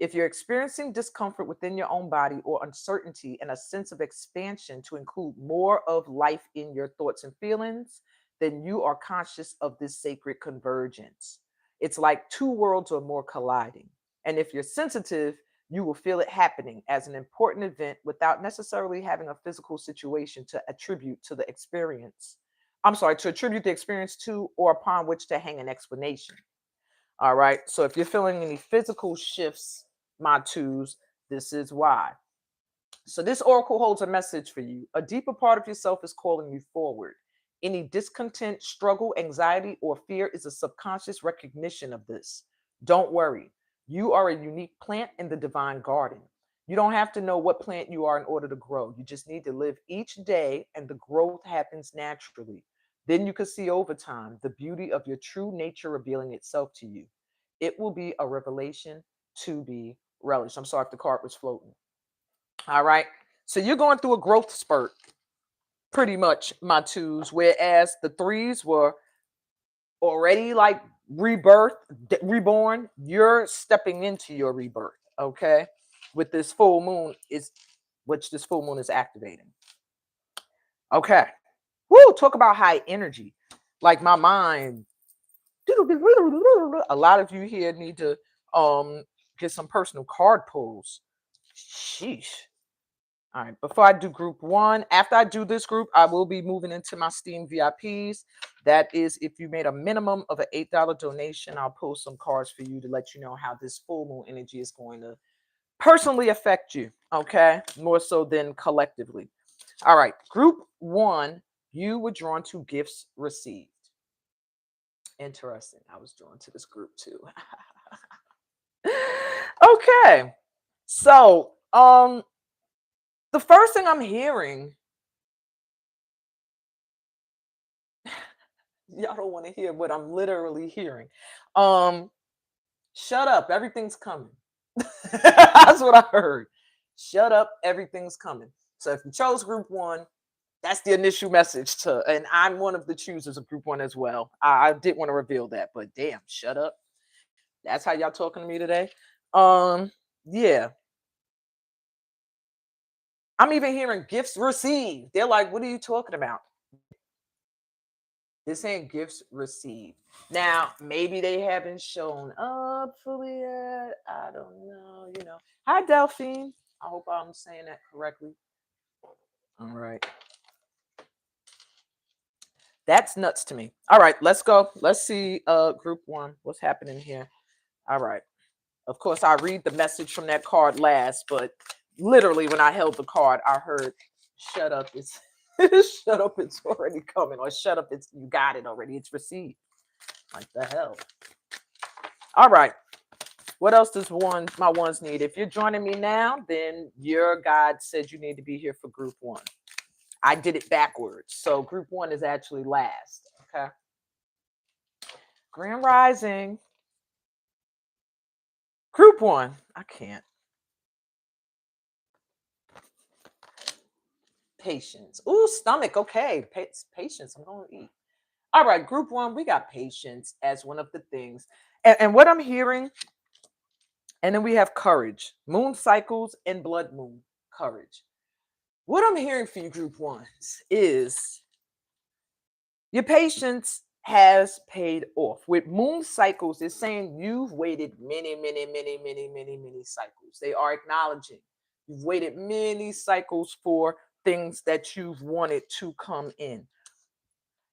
If you're experiencing discomfort within your own body, or uncertainty and a sense of expansion to include more of life in your thoughts and feelings, then you are conscious of this sacred convergence. It's like two worlds or more colliding. And if you're sensitive, you will feel it happening as an important event without necessarily having a physical situation to attribute to the experience. I'm sorry, to attribute the experience to, or upon which to hang an explanation. All right. So if you're feeling any physical shifts, my twos, this is why. So this oracle holds a message for you. A deeper part of yourself is calling you forward. Any discontent, struggle, anxiety, or fear is a subconscious recognition of this. Don't worry. You are a unique plant in the divine garden. You don't have to know what plant you are in order to grow. You just need to live each day, and the growth happens naturally. Then you can see over time the beauty of your true nature revealing itself to you. It will be a revelation to be relished. I'm sorry if the card was floating. All right. So you're going through a growth spurt, pretty much, my twos, whereas the threes were already like rebirth, reborn. You're stepping into your rebirth, okay? With this full moon is which this full moon is activating. Okay. Woo, talk about high energy. Like my mind. A lot of you here need to get some personal card pulls. Sheesh. All right, before I do group one, after I do this group, I will be moving into my Steam VIPs. That is, if you made a minimum of an $8 donation, I'll pull some cards for you to let you know how this full moon energy is going to personally affect you, okay? More so than collectively. All right, group one, you were drawn to gifts received. Interesting. I was drawn to this group too. Okay. So, the first thing I'm hearing, y'all don't want to hear what I'm literally hearing. Um, Shut up, everything's coming. That's what I heard. Shut up, everything's coming. So if you chose group one, that's the initial message to, and I'm one of the choosers of group one as well. I didn't want to reveal that, but damn, shut up. That's how y'all talking to me today. Yeah. I'm even hearing gifts received. They're like, what are you talking about? This ain't gifts received. Now, maybe they haven't shown up fully yet. I don't know. Hi, Delphine. I hope I'm saying that correctly. All right. That's nuts to me. All right, let's go. Let's see group one. What's happening here? All right. Of course, I read the message from that card last, but literally when I held the card, I heard, shut up, it's shut up, it's already coming, or shut up, it's you got it already, it's received. Like the hell. All right. What else does my ones need? If you're joining me now, then your guide said you need to be here for group one. I did it backwards. So group one is actually last. Okay. Grand Rising. Group one. I can't. Patience. Ooh, stomach. Okay. Patience. I'm going to eat. All right. Group one, we got patience as one of the things. And what I'm hearing, and then we have courage, moon cycles, and blood moon courage. What I'm hearing for you, group ones, is your patience has paid off. With moon cycles, it's saying you've waited many, many, many, many, many, many cycles. They are acknowledging you've waited many cycles for things that you've wanted to come in.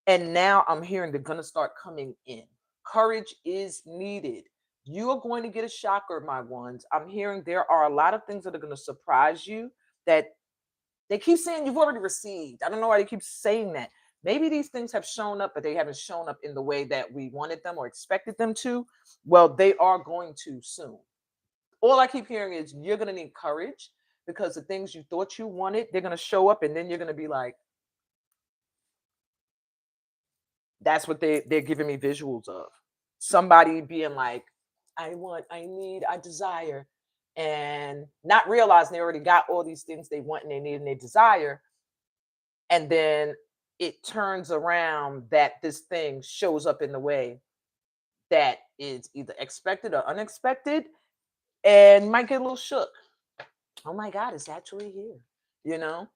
And now I'm hearing they're going to start coming in. Courage is needed. You are going to get a shocker, my ones. I'm hearing there are a lot of things that are going to surprise you that they keep saying you've already received. I don't know why they keep saying that. Maybe these things have shown up, but they haven't shown up in the way that we wanted them or expected them to. Well, they are going to soon. All I keep hearing is you're going to need courage because the things you thought you wanted, they're going to show up and then you're going to be like, that's what they're giving me visuals of. Somebody being like, I want, I need, I desire, and not realizing they already got all these things they want and they need and they desire. And then it turns around that this thing shows up in the way that is either expected or unexpected and might get a little shook. Oh my God, it's actually here, you know?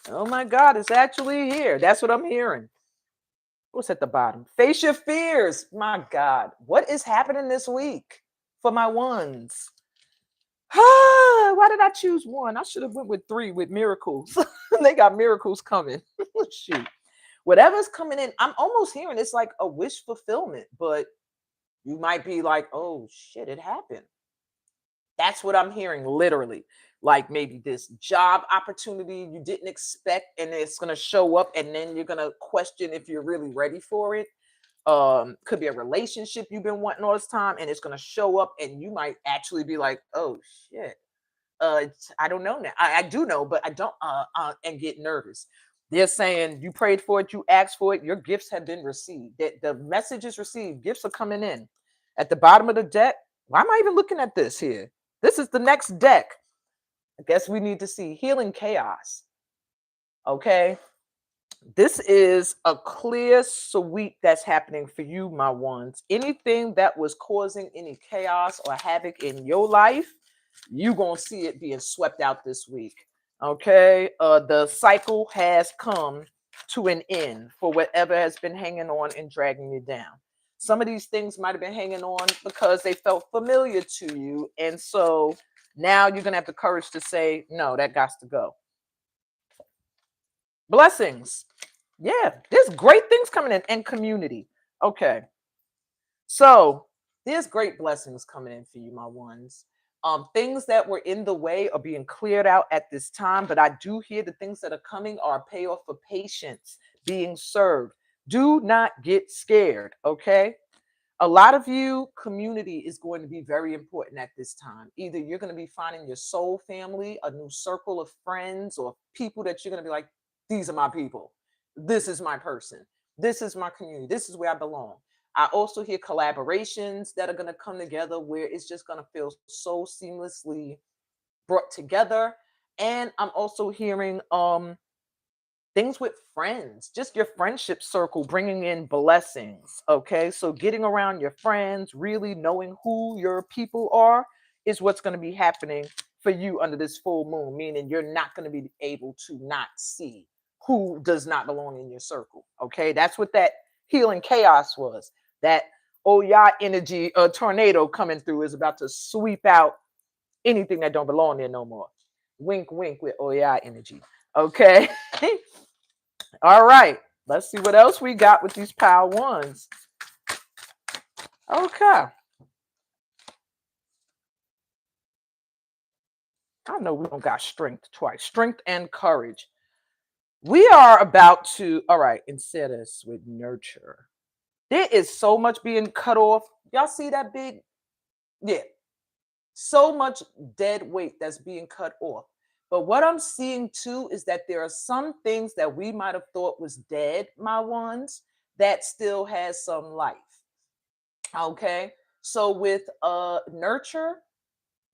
Oh my God, it's actually here. That's what I'm hearing. What's at the bottom? Face your fears. My God, what is happening this week for my ones? Why did I choose one? I should have went with three with miracles. They got miracles coming. Shoot. Whatever's coming in, I'm almost hearing it's like a wish fulfillment, but you might be like, oh shit, it happened. That's what I'm hearing literally. Like maybe this job opportunity you didn't expect and it's going to show up and then you're going to question if you're really ready for it. Could be a relationship you've been wanting all this time and it's going to show up and you might actually be like, oh shit. I don't know now. I do know, but I don't and get nervous. They're saying you prayed for it, you asked for it, your gifts have been received. That the message is received, gifts are coming in. At the bottom of the deck, why am I even looking at this here? This is the next deck. I guess we need to see healing chaos. Okay. This is a clear sweep that's happening for you, my ones. Anything that was causing any chaos or havoc in your life, you're going to see it being swept out this week. Okay. The cycle has come to an end for whatever has been hanging on and dragging you down. Some of these things might have been hanging on because they felt familiar to you. And so now you're going to have the courage to say, no, that got to go. Blessings. Yeah, there's great things coming in and community. Okay. So there's great blessings coming in for you, my ones. Things that were in the way are being cleared out at this time, but I do hear the things that are coming are a payoff for patience being served. Do not get scared, okay? A lot of you, community is going to be very important at this time. Either you're going to be finding your soul family, a new circle of friends, or people that you're going to be like, these are my people. This is my person. This is my community. This is where I belong. I also hear collaborations that are going to come together where it's just going to feel so seamlessly brought together. And I'm also hearing things with friends, just your friendship circle bringing in blessings. Okay, so getting around your friends, really knowing who your people are, is what's going to be happening for you under this full moon, meaning you're not going to be able to not see who does not belong in your circle. Okay, that's what that healing chaos was. That oh yeah energy, a tornado coming through is about to sweep out anything that don't belong there no more. Wink wink with oh yeah energy. Okay. All right, let's see what else we got with these power ones. Okay. I know we don't got strength twice. Strength and courage. We are about to, all right, instead of with nurture. There is so much being cut off. Y'all see that big? Yeah. So much dead weight that's being cut off. But what I'm seeing too is that there are some things that we might have thought was dead, my ones, that still has some life. Okay. So with nurture,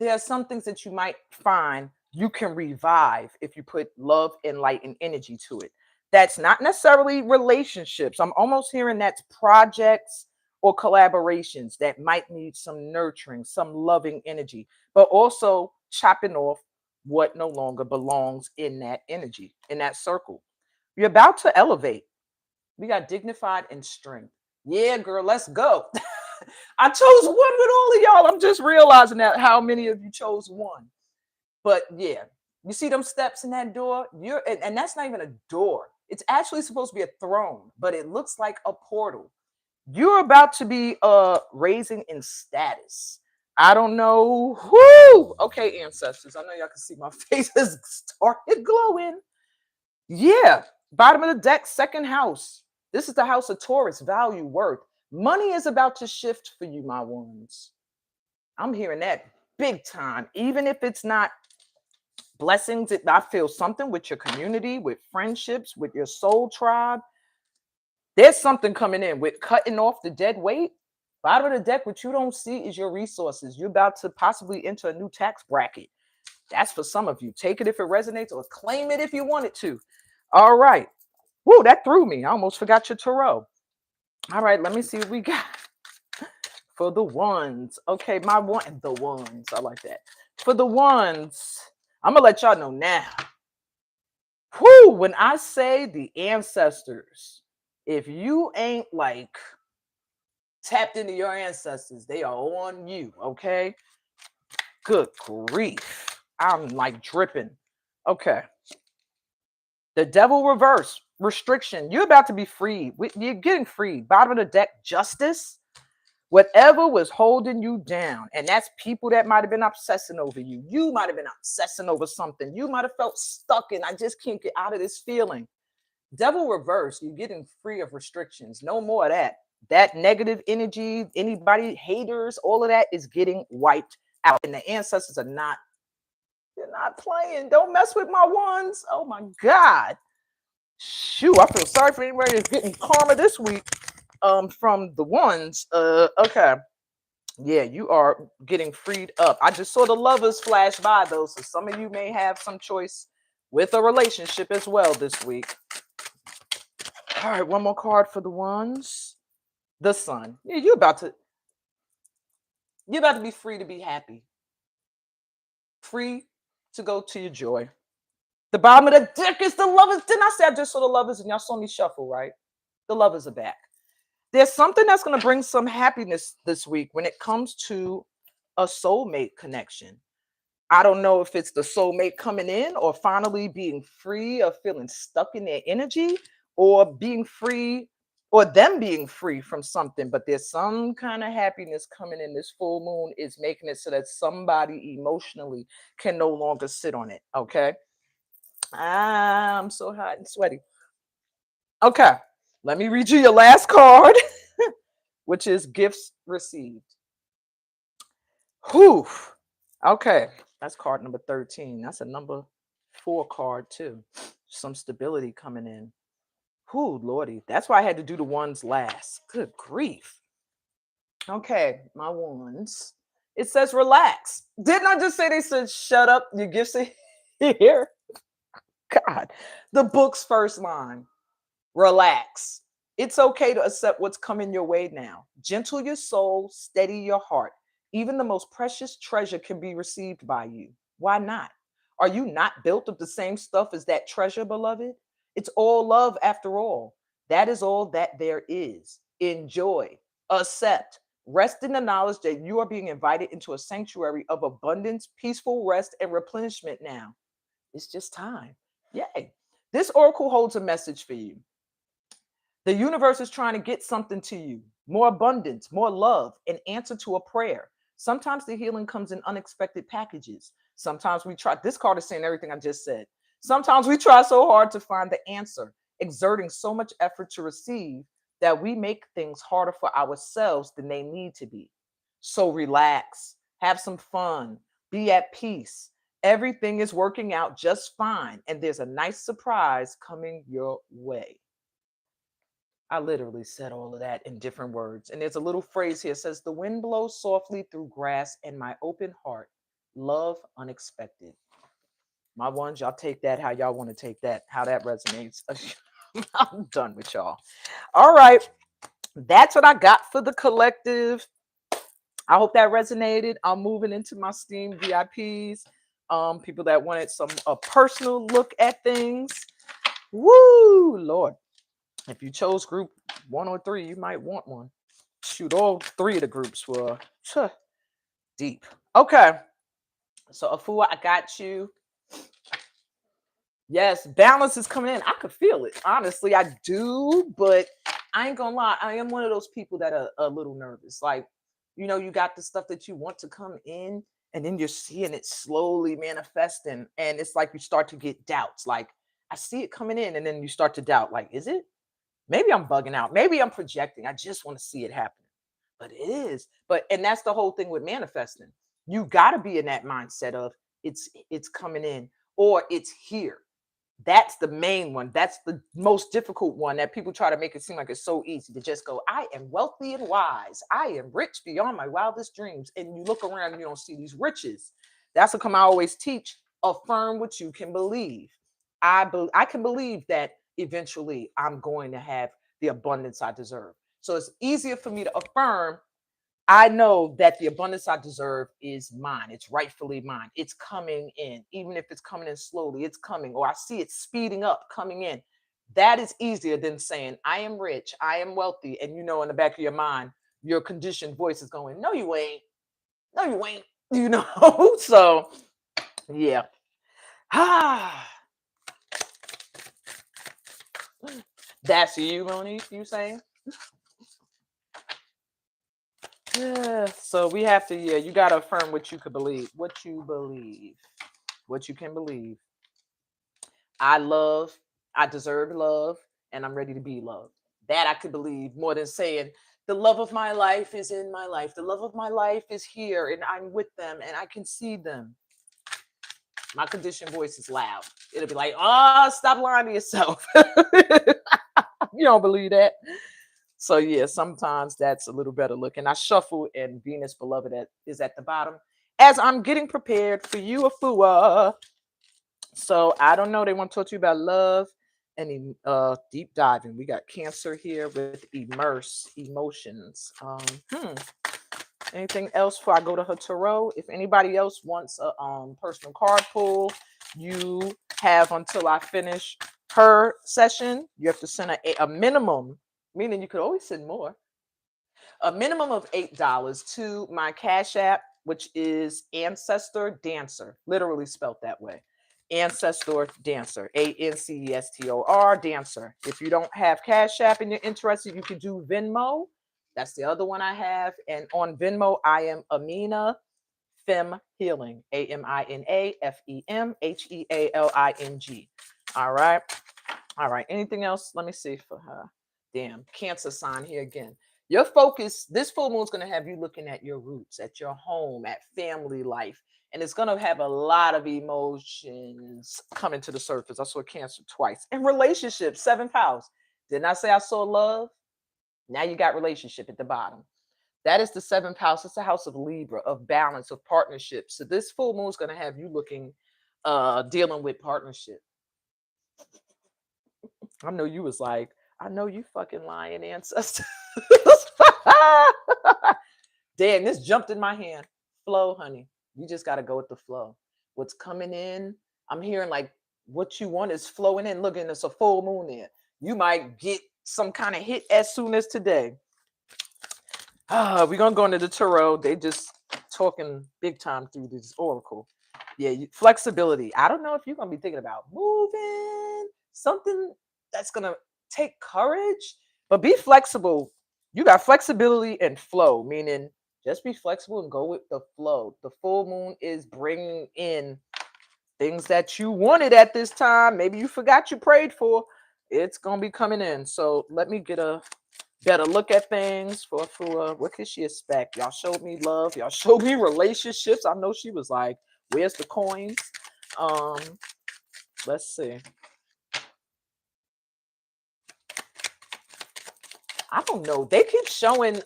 there are some things that you might find you can revive if you put love and light and energy to it. That's not necessarily relationships. I'm almost hearing that's projects or collaborations that might need some nurturing, some loving energy, but also chopping off what no longer belongs in that energy, in that circle. You're about to elevate. We got dignified and strength. Yeah, girl, let's go. I chose one with all of y'all. I'm just realizing that how many of you chose one. But yeah, you see them steps in that door? And that's not even a door. It's actually supposed to be a throne, but it looks like a portal. You're about to be raising in status. I don't know who. Okay, ancestors. I know y'all can see my face has started glowing. Yeah, bottom of the deck, second house. This is the house of Taurus, value, worth. Money is about to shift for you, my ones. I'm hearing that big time. Even if it's not blessings, I feel something with your community, with friendships, with your soul tribe. There's something coming in with cutting off the dead weight. Bottom of the deck, what you don't see is your resources. You're about to possibly enter a new tax bracket. That's for some of you. Take it if it resonates or claim it if you want it to. All right. Whoa, that threw me. I almost forgot your tarot. All right, let me see what we got for the ones. Okay, my one, the ones. I like that. For the ones, I'm gonna let y'all know now. Whoo, when I say the ancestors, if you ain't like tapped into your ancestors, they are on you. Okay. Good grief. I'm like dripping. Okay. The devil reverse, restriction. You're about to be freed. You're getting freed. Bottom of the deck, justice. Whatever was holding you down, and that's people that might have been obsessing over you. You might have been obsessing over something. You might have felt stuck and I just can't get out of this feeling. Devil reverse, you're getting free of restrictions. No more of that. That negative energy, anybody, haters, all of that is getting wiped out. And the ancestors are not, they're not playing. Don't mess with my ones. Oh my God. Shoot, I feel sorry for anybody that's getting karma this week from the ones. Okay. Yeah, you are getting freed up. I just saw the lovers flash by though, so some of you may have some choice with a relationship as well this week. All right, one more card for the ones. The sun. Yeah, you're about to be free to be happy. Free to go to your joy. The bottom of the deck is the lovers. Didn't I say I just saw the lovers and y'all saw me shuffle, right? The lovers are back. There's something that's going to bring some happiness this week when it comes to a soulmate connection. I don't know if it's the soulmate coming in or finally being free of feeling stuck in their energy or being free or them being free from something. But there's some kind of happiness coming in. This full moon is making it so that somebody emotionally can no longer sit on it. Okay. I'm so hot and sweaty. Okay. Let me read you your last card. which is gifts received. Whew. Okay, that's card number 13. That's a number 4 card too. Some stability coming in. Whew, Lordy. That's why I had to do the ones last. Good grief. Okay, my ones. It says relax. Didn't I just say they said shut up? Your gifts are here. God. The book's first line. Relax. It's okay to accept what's coming your way now. Gentle your soul, steady your heart. Even the most precious treasure can be received by you. Why not? Are you not built of the same stuff as that treasure, beloved? It's all love after all. That is all that there is. Enjoy, accept, rest in the knowledge that you are being invited into a sanctuary of abundance, peaceful rest, and replenishment now. It's just time. Yay. This oracle holds a message for you. The universe is trying to get something to you, more abundance, more love, an answer to a prayer. Sometimes the healing comes in unexpected packages. Sometimes we try, this card is saying everything I just said. Sometimes we try so hard to find the answer, exerting so much effort to receive that we make things harder for ourselves than they need to be. So relax, have some fun, be at peace. Everything is working out just fine, and there's a nice surprise coming your way. I literally said all of that in different words. And there's a little phrase here. It says, the wind blows softly through grass and my open heart. Love unexpected. My ones, y'all take that how y'all want to take that, how that resonates. I'm done with y'all. All right. That's what I got for the collective. I hope that resonated. I'm moving into my Steam VIPs. People that wanted a personal look at things. Woo, Lord. If you chose group 1 or 3, you might want one. Shoot, all 3 of the groups were deep. Okay. So, Afua, I got you. Yes, balance is coming in. I could feel it. Honestly, I do. But I ain't going to lie. I am one of those people that are a little nervous. Like, you know, you got the stuff that you want to come in, and then you're seeing it slowly manifesting. And it's like you start to get doubts. Like, I see it coming in, and then you start to doubt. Like, is it? Maybe I'm bugging out. Maybe I'm projecting. I just want to see it happen. But it is. And that's the whole thing with manifesting. You got to be in that mindset of it's coming in or it's here. That's the main one. That's the most difficult one that people try to make it seem like it's so easy to just go, I am wealthy and wise. I am rich beyond my wildest dreams. And you look around and you don't see these riches. That's what I always teach. Affirm what you can believe. I can believe that eventually I'm going to have the abundance I deserve. So it's easier for me to affirm. I know that the abundance I deserve is mine. It's rightfully mine. It's coming in. Even if it's coming in slowly, it's coming. Or I see it speeding up, coming in. That is easier than saying, I am rich, I am wealthy. And you know, in the back of your mind, your conditioned voice is going, no, you ain't. No, you ain't. You know? So, yeah. That's you, Monique, you saying? Yeah. So we have to, you got to affirm what you could believe, what you believe, what you can believe. I deserve love, and I'm ready to be loved. That I could believe more than saying, the love of my life is in my life. The love of my life is here, and I'm with them, and I can see them. My conditioned voice is loud. It'll be like, stop lying to yourself. You don't believe that? So yeah, sometimes that's a little better look. And I shuffle, and Venus Beloved is at the bottom as I'm getting prepared for you, Afua. So I don't know. They want to talk to you about love and deep diving. We got Cancer here with immerse emotions. Anything else before I go to her tarot? If anybody else wants a personal card pull, you have until I finish her session. You have to send a minimum, meaning you could always send more. A minimum of $8 to my Cash App, which is Ancestor Dancer, literally spelled that way. Ancestor Dancer, ANCESTOR Dancer. If you don't have Cash App and you're interested, you can do Venmo. That's the other one I have. And on Venmo, I am Amina Fem Healing, AMINAFEMHEALING. All right. All right. Anything else? Let me see for her. Damn, Cancer sign here again. Your focus, this full moon is going to have you looking at your roots, at your home, at family life. And it's going to have a lot of emotions coming to the surface. I saw Cancer twice. And relationships, seventh house. Didn't I say I saw love? Now you got relationship at the bottom. That is the seventh house. It's the house of Libra, of balance, of partnership. So this full moon is going to have you looking, dealing with partnership. I know you was like, I know you fucking lying ancestors. Damn, this jumped in my hand. Flow, honey. You just got to go with the flow. What's coming in, I'm hearing like what you want is flowing in. Look, and it's a full moon there. You might get some kind of hit as soon as today. We're going to go into the tarot. They just talking big time through this oracle. Yeah, flexibility. I don't know if you're going to be thinking about moving, something that's going to take courage, but be flexible. You got flexibility and flow, meaning just be flexible and go with the flow. The full moon is bringing in things that you wanted at this time. Maybe you forgot you prayed for. It's going to be coming in. So let me get a better look at things for what could she expect? Y'all showed me love. Y'all showed me relationships. I know she was like, where's the coins? Let's see. I don't know. They keep showing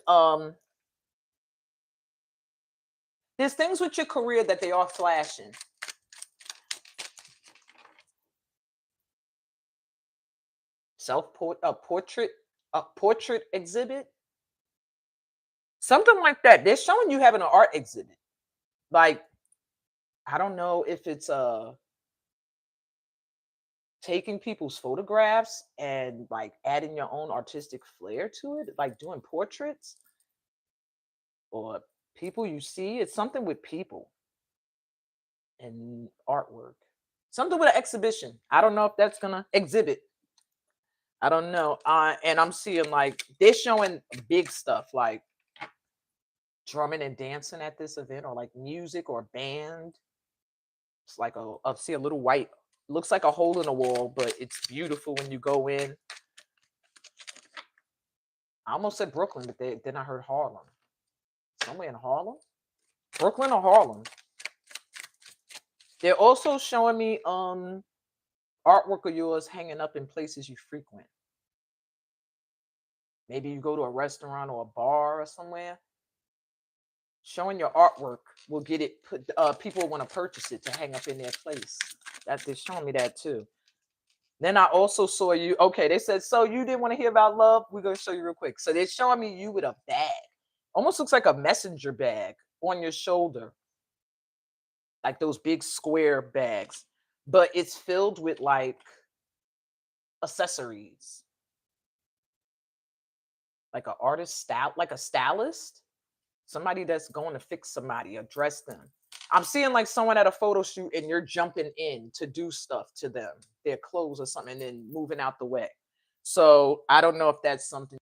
there's things with your career that they are flashing. Portrait exhibit. Something like that. They're showing you having an art exhibit. Like, I don't know if it's taking people's photographs and like adding your own artistic flair to it, like doing portraits or people you see. It's something with people and artwork. Something with an exhibition. I don't know if that's gonna exhibit. I don't know. And I'm seeing like they're showing big stuff like drumming and dancing at this event, or like music or band. It's like I see a little white, looks like a hole in the wall, but it's beautiful when you go in. I almost said Brooklyn, but then I heard Harlem. Somewhere in Harlem? Brooklyn or Harlem? They're also showing me artwork of yours hanging up in places you frequent. Maybe you go to a restaurant or a bar or somewhere. Showing your artwork will get it put. People want to purchase it to hang up in their place. That they're showing me that too. Then I also saw you. Okay, they said, so you didn't want to hear about love? We're gonna show you real quick. So they're showing me you with a bag. Almost looks like a messenger bag on your shoulder. Like those big square bags. But it's filled with like accessories. Like an artist style, like a stylist. Somebody that's going to fix somebody or dress them. I'm seeing like someone at a photo shoot and you're jumping in to do stuff to them, their clothes or something, and then moving out the way. So I don't know if that's something.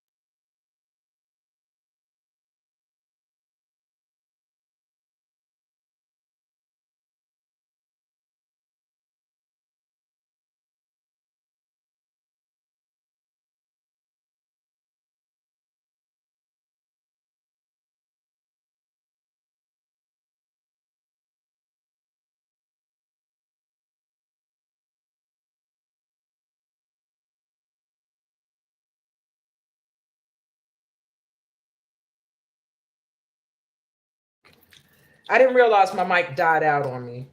I didn't realize my mic died out on me.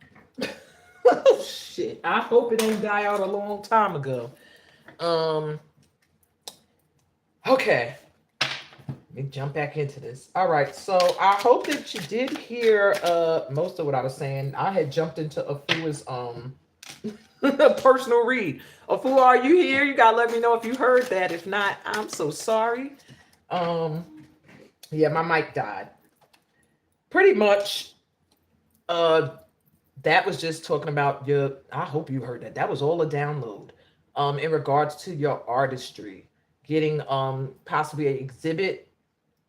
Oh shit. I hope it didn't die out a long time ago. Okay. Let me jump back into this. All right. So I hope that you did hear most of what I was saying. I had jumped into Afua's personal read. Afua, are you here? You gotta let me know if you heard that. If not, I'm so sorry. Yeah, my mic died. Pretty much that was just talking about your, I hope you heard that. That was all a download. In regards to your artistry, getting possibly an exhibit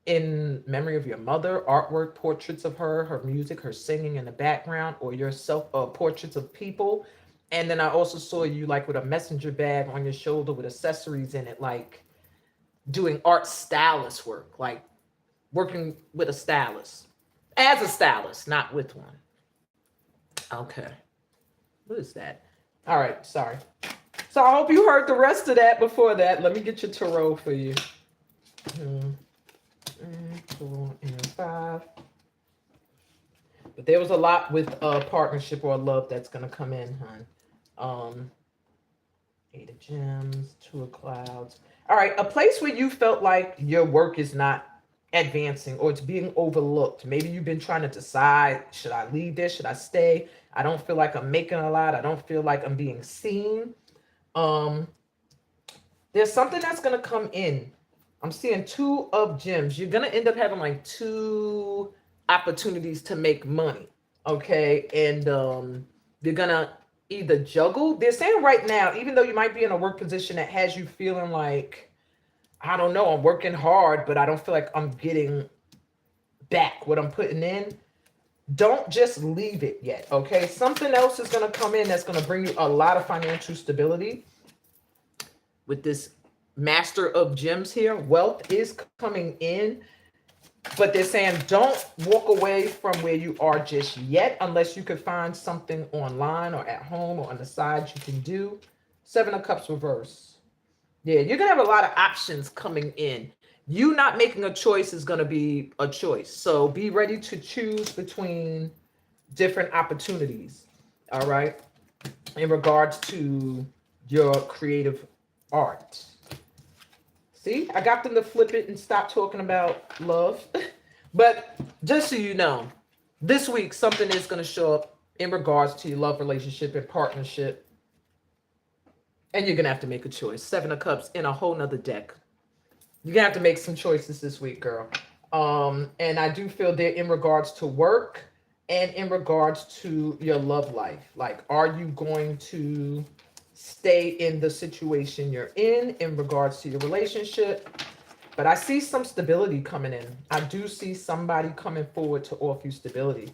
in memory of your mother, artwork, portraits of her music, her singing in the background, or your self portraits of people. And then I also saw you like with a messenger bag on your shoulder with accessories in it, like doing art stylist work, like working with a stylist, as a stylist, not with one. Okay. What is that? All right, sorry. So I hope you heard the rest of that before that. Let me get your tarot for you. 4 and 5. But there was a lot with a partnership or love that's gonna come in, hon. 8 of Gems, 2 of Clouds. All right, a place where you felt like your work is not advancing or it's being overlooked. Maybe you've been trying to decide, should I leave this? Should I stay? I don't feel like I'm making a lot. I don't feel like I'm being seen. There's something that's gonna come in. I'm seeing 2 of Gems. You're gonna end up having like 2 opportunities to make money. Okay. And you're gonna either juggle. They're saying right now, even though you might be in a work position that has you feeling like, I don't know, I'm working hard, but I don't feel like I'm getting back what I'm putting in. Don't just leave it yet. Okay. Something else is gonna come in that's gonna bring you a lot of financial stability. With this Master of Gems here, wealth is coming in, but they're saying don't walk away from where you are just yet unless you could find something online or at home or on the side you can do. 7 of Cups reverse. Yeah, you're going to have a lot of options coming in. You not making a choice is going to be a choice. So be ready to choose between different opportunities, all right, in regards to your creative art. See, I got them to flip it and stop talking about love. But just so you know, this week something is going to show up in regards to your love relationship and partnership. And you're going to have to make a choice. 7 of Cups in a whole nother deck. You're going to have to make some choices this week, girl. And I do feel that in regards to work and in regards to your love life. Like, are you going to stay in the situation you're in regards to your relationship? But I see some stability coming in. I do see somebody coming forward to offer you stability.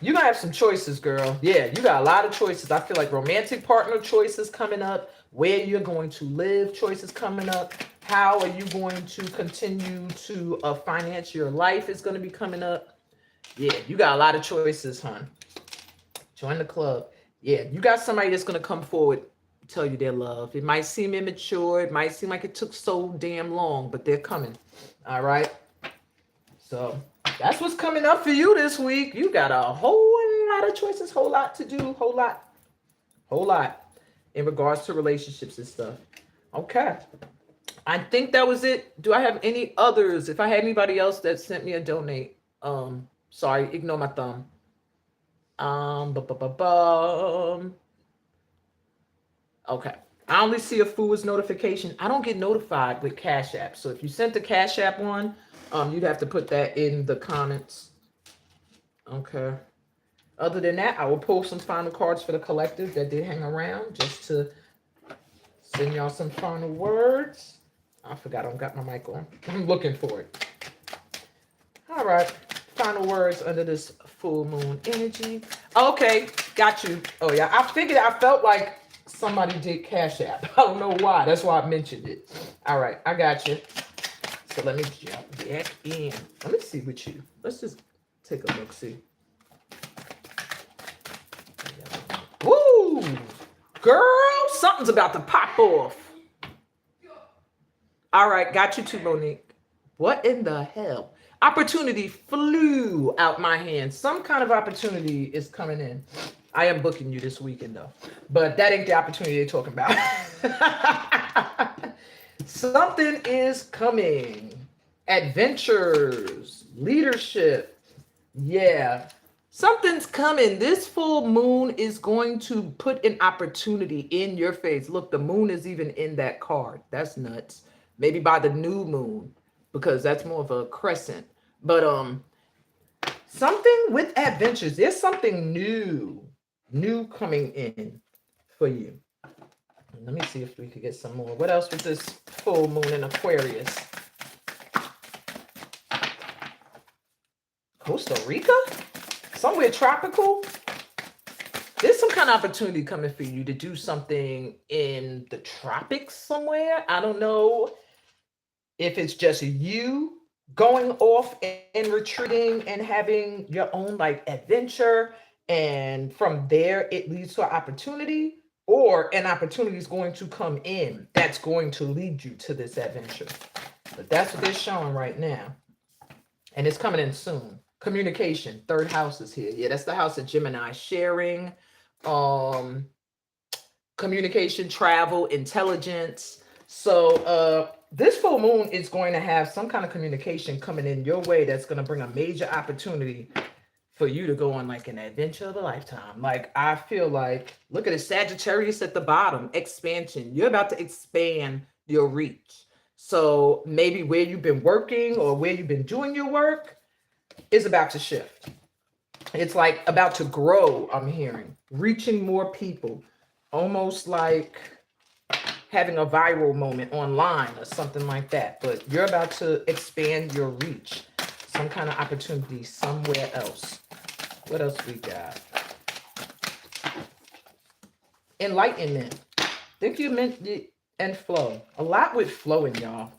You're going to have some choices, girl. Yeah, you got a lot of choices. I feel like romantic partner choices coming up, where you're going to live choices coming up, how are you going to continue to finance your life is going to be coming up. Yeah, you got a lot of choices, hon. Join the club. Yeah, you got somebody that's going to come forward, tell you their love. It might seem immature. It might seem like it took so damn long, but they're coming. All right. So that's what's coming up for you this week. You got a whole lot of choices, whole lot to do, whole lot in regards to relationships and stuff. Okay. I think that was it. Do I have any others? If I had anybody else that sent me a donate, sorry, ignore my thumb. Okay. I only see a Foods notification. I don't get notified with Cash App. So if you sent the Cash App one, you'd have to put that in the comments. Okay. Other than that, I will pull some final cards for the collective that did hang around just to send y'all some final words. I forgot I got my mic on. I'm looking for it. All right. Final words under this full moon energy. Okay. Got you. Oh, yeah. I figured, I felt like somebody did Cash App. I don't know why. That's why I mentioned it. All right. I got you. So let me jump back in. Let me see with you. Let's just take a look. See. Woo! Girl, something's about to pop off. All right. Got you too, Monique. What in the hell? Opportunity flew out my hand. Some kind of opportunity is coming in. I am booking you this weekend, though. But that ain't the opportunity they're talking about. Something is coming. Adventures. Leadership. Yeah. Something's coming. This full moon is going to put an opportunity in your face. Look, the moon is even in that card. That's nuts. Maybe by the new moon, because that's more of a crescent. But something with adventures. There's something new coming in for you. Let me see if we could get some more. What else with this full moon in Aquarius? Costa Rica? Somewhere tropical? There's some kind of opportunity coming for you to do something in the tropics somewhere. I don't know if it's just you going off and retreating and having your own like adventure, and from there it leads to an opportunity, or an opportunity is going to come in that's going to lead you to this adventure. But that's what they're showing right now. And it's coming in soon. Communication, third house is here. Yeah, that's the house of Gemini. Sharing, um, communication, travel, intelligence. So this full moon is going to have some kind of communication coming in your way that's going to bring a major opportunity for you to go on like an adventure of a lifetime. Like, I feel like, look at it, Sagittarius at the bottom, expansion. You're about to expand your reach. So maybe where you've been working or where you've been doing your work is about to shift. It's like about to grow, I'm hearing, reaching more people, almost like having a viral moment online or something like that. But you're about to expand your reach, some kind of opportunity somewhere else. What else we got? Enlightenment. Think you meant and flow. A lot with flowing, y'all.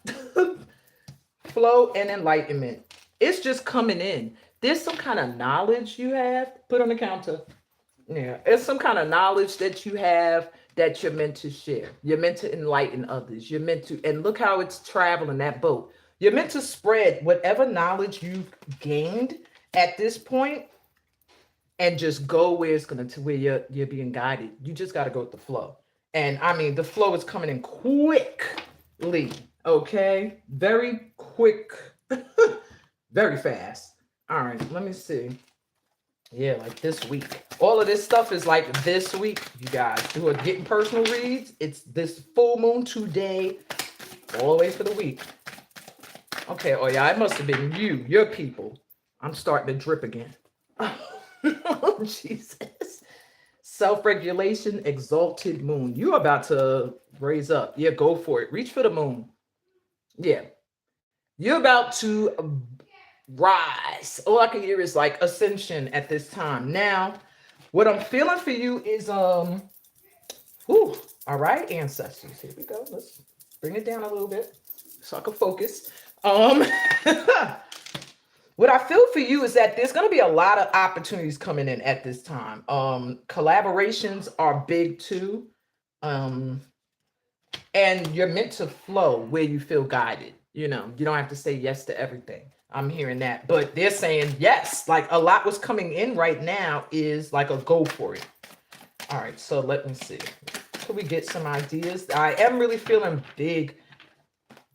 Flow and enlightenment. It's just coming in. There's some kind of knowledge you have. Put on the counter. Yeah, it's some kind of knowledge that you have that you're meant to share. You're meant to enlighten others. You're meant to, and look how it's traveling that boat. You're meant to spread whatever knowledge you've gained at this point, and just go where it's gonna, to where you're being guided. You just got to go with the flow. And I mean, the flow is coming in quickly. Okay, very quick, very fast. All right, let me see. Yeah, like this week. All of this stuff is like this week, you guys. Who are getting personal reads, it's this full moon today, all the way for the week. Okay, oh yeah, it must have been you, your people. I'm starting to drip again. Oh, Jesus. Self-regulation, exalted moon. You're about to raise up. Yeah, go for it. Reach for the moon. Yeah. You're about to rise. All I can hear is like ascension at this time. Now, what I'm feeling for you is all right, ancestors. Here we go. Let's bring it down a little bit so I can focus. What I feel for you is that there's going to be a lot of opportunities coming in at this time. Collaborations are big too. And you're meant to flow where you feel guided. You know, you don't have to say yes to everything. I'm hearing that, but they're saying yes. Like a lot was coming in right now is like a go for it. All right, so let me see. Could we get some ideas? I am really feeling big.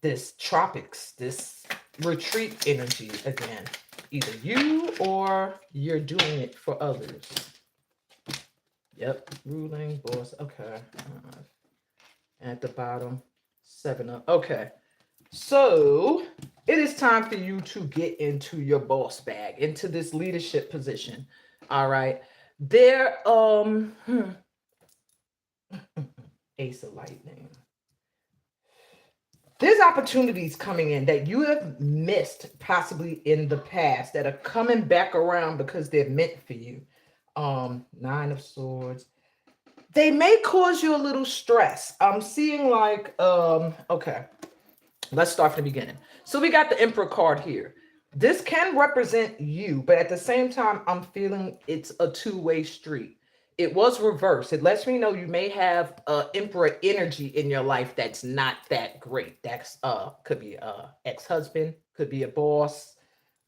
This tropics, this retreat energy again. Either you or you're doing it for others. Yep, ruling boss. Okay. At the bottom, 7 up. Okay. So it is time for you to get into your boss bag, into this leadership position. All right. There, Ace of Lightning. There's opportunities coming in that you have missed possibly in the past that are coming back around because they're meant for you. 9 of Swords. They may cause you a little stress. I'm seeing like, okay, let's start from the beginning. So we got the Emperor card here. This can represent you, but at the same time, I'm feeling it's a two-way street. It was reversed. It lets me know you may have Emperor energy in your life that's not that great. That's could be a ex-husband, could be a boss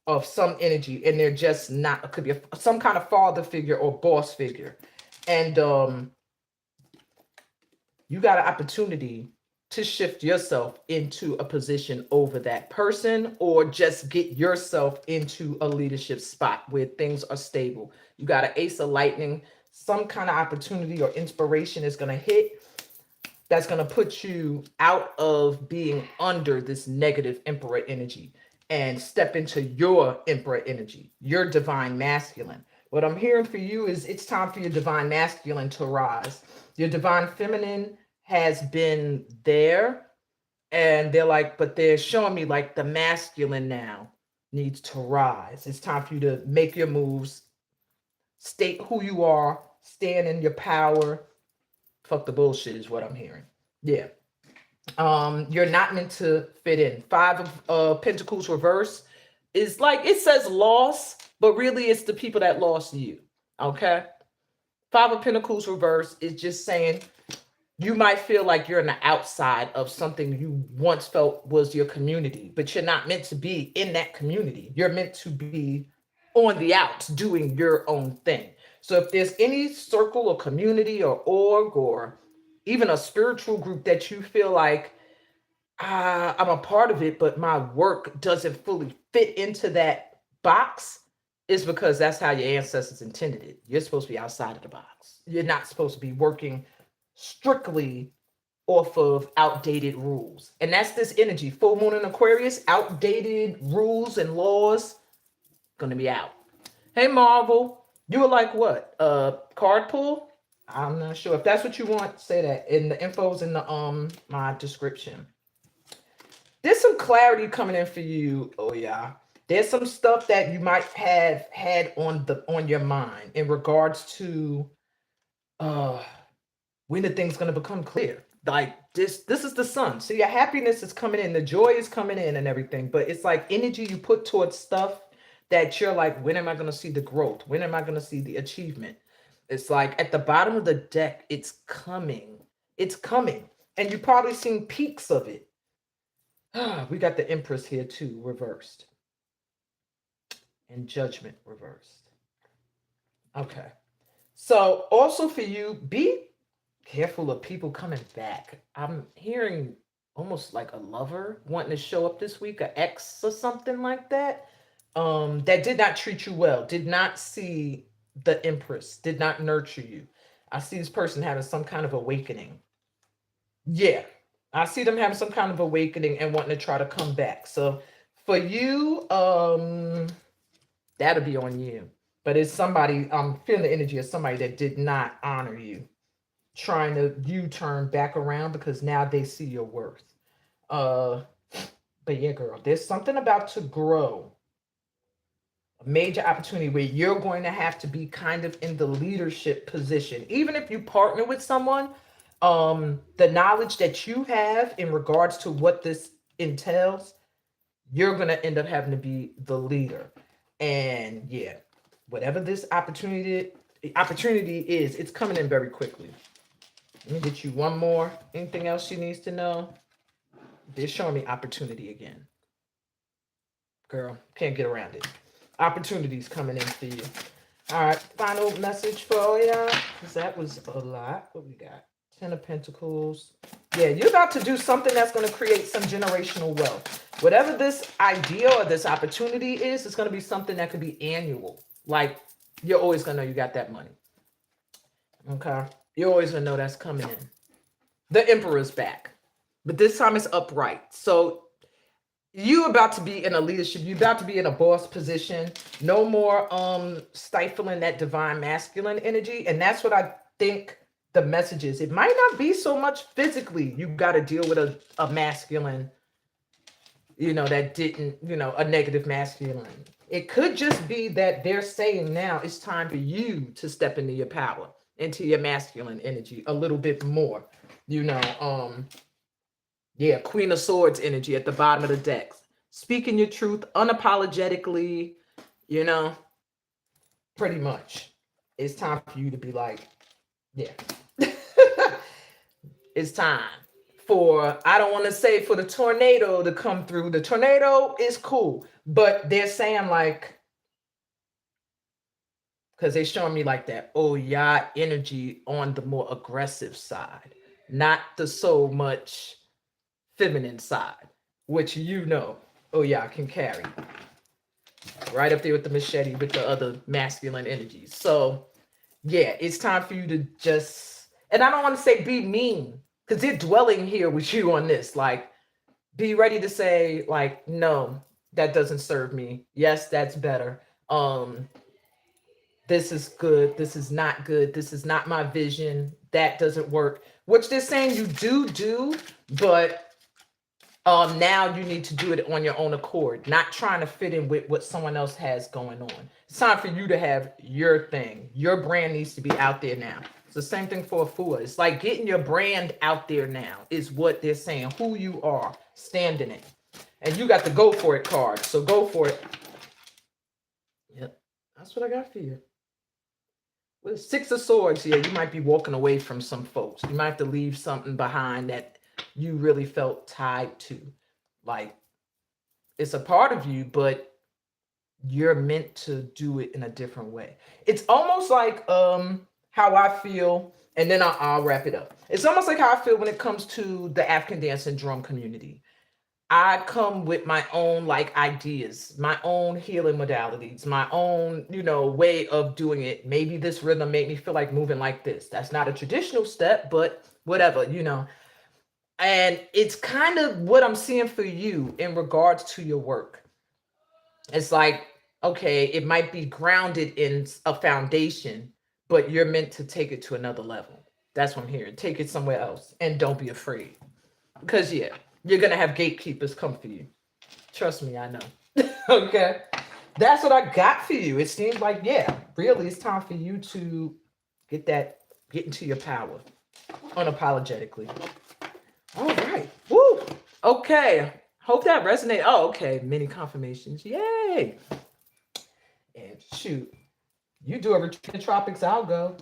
of some energy, and they're just not, could be some kind of father figure or boss figure. And you got an opportunity to shift yourself into a position over that person, or just get yourself into a leadership spot where things are stable. You got an Ace of Lightning. Some kind of opportunity or inspiration is going to hit that's going to put you out of being under this negative Emperor energy and step into your Emperor energy, your divine masculine. What I'm hearing for you is it's time for your divine masculine to rise. Your divine feminine has been there, and they're like, but they're showing me like the masculine now needs to rise. It's time for you to make your moves, state who you are, stand in your power. Fuck the bullshit is what I'm hearing. Yeah. You're not meant to fit in. Five of Pentacles reverse is like, it says loss, but really it's the people that lost you. Okay. Five of Pentacles reverse is just saying you might feel like you're on the outside of something you once felt was your community, but you're not meant to be in that community. You're meant to be on the outs doing your own thing. So if there's any circle or community or org or even a spiritual group that you feel like, I'm a part of it, but my work doesn't fully fit into that box, is because that's how your ancestors intended it. You're supposed to be outside of the box. You're not supposed to be working strictly off of outdated rules. And that's this energy. Full moon in Aquarius, outdated rules and laws gonna be out. Hey Marvel, you were like what? Card pull? I'm not sure. If that's what you want, say that. And the info's in the my description. There's some clarity coming in for you. Oh yeah. There's some stuff that you might have had on your mind in regards to when the thing's going to become clear. Like this is the sun. So your happiness is coming in, the joy is coming in and everything, but it's like energy you put towards stuff that you're like, when am I going to see the growth? When am I going to see the achievement? It's like at the bottom of the deck, it's coming. It's coming. And you've probably seen peaks of it. We got the Empress here too, reversed. And Judgment reversed. Okay. So also for you, be careful of people coming back. I'm hearing almost like a lover wanting to show up this week, an ex or something like that, that did not treat you well, did not see the Empress, did not nurture you. I see this person having some kind of awakening. Yeah, I see them having some kind of awakening and wanting to try to come back. So for you, that'll be on you. But it's somebody, I'm feeling the energy of somebody that did not honor you, trying to U-turn back around because now they see your worth. But yeah, girl, there's something about to grow. A major opportunity where you're going to have to be kind of in the leadership position. Even if you partner with someone, the knowledge that you have in regards to what this entails, you're going to end up having to be the leader. And yeah, whatever this opportunity is, it's coming in very quickly. Let me get you one more. Anything else she needs to know? They're showing me opportunity again. Girl, can't get around it. Opportunities coming in for you. All right, final message for y'all, because that was a lot. What we got? 10 of Pentacles. Yeah, you're about to do something that's going to create some generational wealth. Whatever this idea or this opportunity is, it's going to be something that could be annual. Like, you're always going to know you got that money. Okay? You're always going to know that's coming in. The Emperor's back. But this time it's upright. So you about to be in a leadership. You're about to be in a boss position. No more stifling that divine masculine energy. And that's what I think the message is. It might not be so much physically. You got to deal with a masculine, that didn't, a negative masculine. It could just be that they're saying now it's time for you to step into your power, into your masculine energy a little bit more. Yeah, Queen of Swords energy at the bottom of the deck. Speaking your truth unapologetically, pretty much. It's time for you to be like, yeah. It's time for, I don't want to say for the tornado to come through. The tornado is cool, but they're saying like, because they're showing me like that, oh yeah, energy on the more aggressive side, not the so much feminine side, which oh yeah, can carry right up there with the machete with the other masculine energies. So yeah, it's time for you to just, and I don't want to say be mean, because they're dwelling here with you on this, like be ready to say like, no, that doesn't serve me. Yes, that's better. This is good. This is not good. This is not my vision. That doesn't work. Which they're saying you do, but now you need to do it on your own accord, not trying to fit in with what someone else has going on. It's time for you to have your thing. Your brand needs to be out there now. It's the same thing for a fool. It's like getting your brand out there now is what they're saying, who you are, standing in. And you got the go for it card. So go for it. Yep. That's what I got for you. With Six of Swords, yeah, you might be walking away from some folks. You might have to leave something behind that you really felt tied to. Like, it's a part of you, but you're meant to do it in a different way. It's almost like how I feel, and then I'll wrap it up. It's almost like how I feel when it comes to the African dance and drum community. I come with my own like ideas, my own healing modalities, my own, way of doing it. Maybe this rhythm made me feel like moving like this. That's not a traditional step, but whatever. And it's kind of what I'm seeing for you in regards to your work. It's like, okay, it might be grounded in a foundation, but you're meant to take it to another level. That's what I'm hearing. Take it somewhere else and don't be afraid. Because, yeah, you're going to have gatekeepers come for you. Trust me, I know. Okay. That's what I got for you. It seems like, yeah, really it's time for you to get into your power unapologetically. All right. Woo. Okay. Hope that resonated. Oh, okay. Many confirmations. Yay. And shoot, you do a retreat in the tropics, I'll go.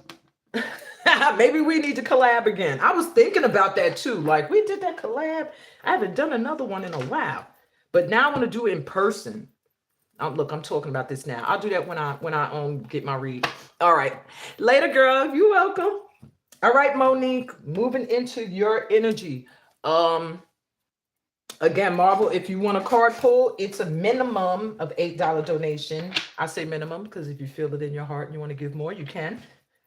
Maybe we need to collab again. I was thinking about that too. Like, we did that collab. I haven't done another one in a while, but now I want to do it in person. Look, I'm talking about this now. I'll do that when I get my read. All right. Later, girl. You're welcome. All right, Monique, moving into your energy. Again, Marvel, if you want a card pull, it's a minimum of $8 donation. I say minimum because if you feel it in your heart and you want to give more, you can.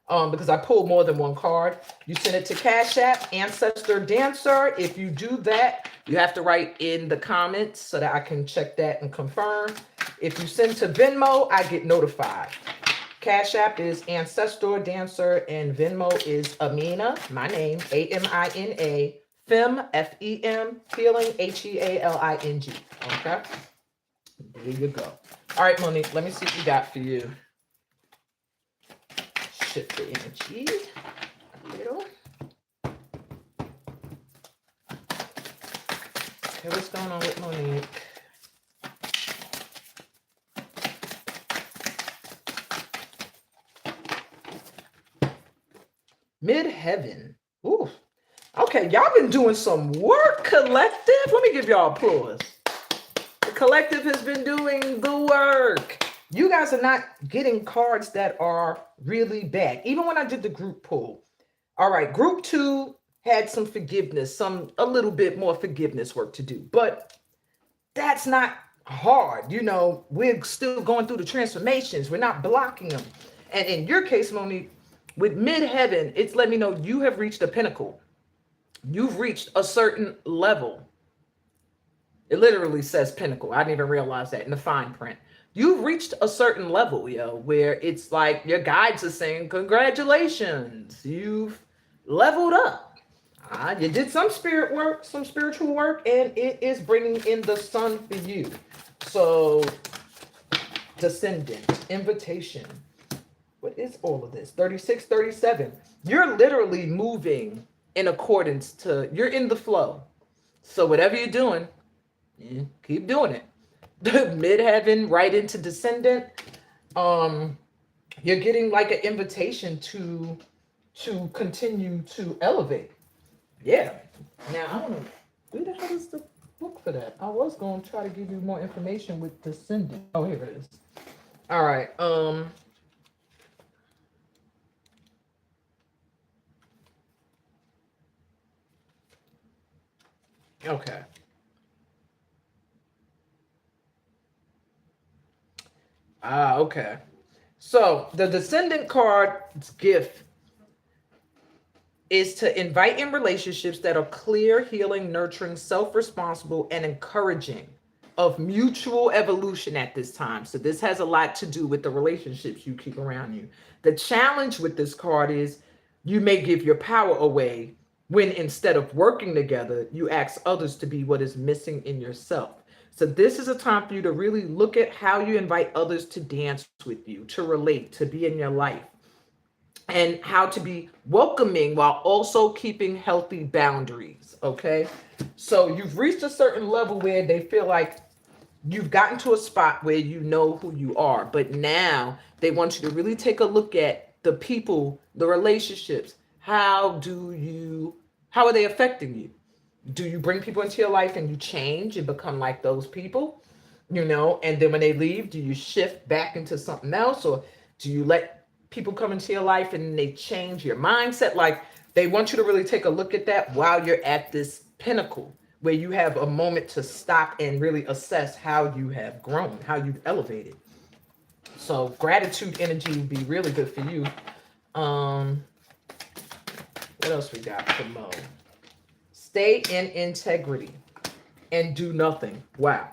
Because I pulled more than one card. You send it to Cash App, Ancestor Dancer. If you do that, you have to write in the comments so that I can check that and confirm. If you send to Venmo, I get notified. Cash App is Ancestor Dancer and Venmo is Amina, my name, Amina, Fem, Fem, Healing, Healing. Okay? There you go. All right, Monique, let me see what we got for you. Shift the energy a little. Okay, what's going on with Monique? Mid-heaven. Ooh. Okay, y'all been doing some work, collective. Let me give y'all applause. The collective has been doing the work. You guys are not getting cards that are really bad. Even when I did the group pull. All right, group 2 had some forgiveness, a little bit more forgiveness work to do. But that's not hard. We're still going through the transformations. We're not blocking them. And in your case, Monique, with mid-heaven, it's letting me know you have reached a pinnacle. You've reached a certain level. It literally says pinnacle. I didn't even realize that in the fine print. You've reached a certain level, where it's like your guides are saying, congratulations, you've leveled up. You did some spirit work, some spiritual work, and it is bringing in the sun for you. So, descendant, invitation. What is all of this? 36, 37. You're literally moving in accordance to, you're in the flow. So whatever you're doing, keep doing it. Mid-heaven, right into descendant. You're getting like an invitation to continue to elevate. Yeah. Now, I don't know. Where the hell is the book for that? I was going to try to give you more information with descendant. Oh, here it is. All right. Okay. Okay. So the descendant card's gift is to invite in relationships that are clear, healing, nurturing, self-responsible, and encouraging of mutual evolution at this time. So this has a lot to do with the relationships you keep around you. The challenge with this card is you may give your power away when instead of working together, you ask others to be what is missing in yourself. So this is a time for you to really look at how you invite others to dance with you, to relate, to be in your life. and how to be welcoming while also keeping healthy boundaries. Okay. So you've reached a certain level where they feel like you've gotten to a spot where you know who you are, but now they want you to really take a look at the people, the relationships. How are they affecting you? Do you bring people into your life and you change and become like those people? And then when they leave, do you shift back into something else, or do you let people come into your life and they change your mindset? Like, they want you to really take a look at that while you're at this pinnacle where you have a moment to stop and really assess how you have grown, how you've elevated. So gratitude energy would be really good for you. um what else we got for Mo? Stay in integrity and do nothing. Wow.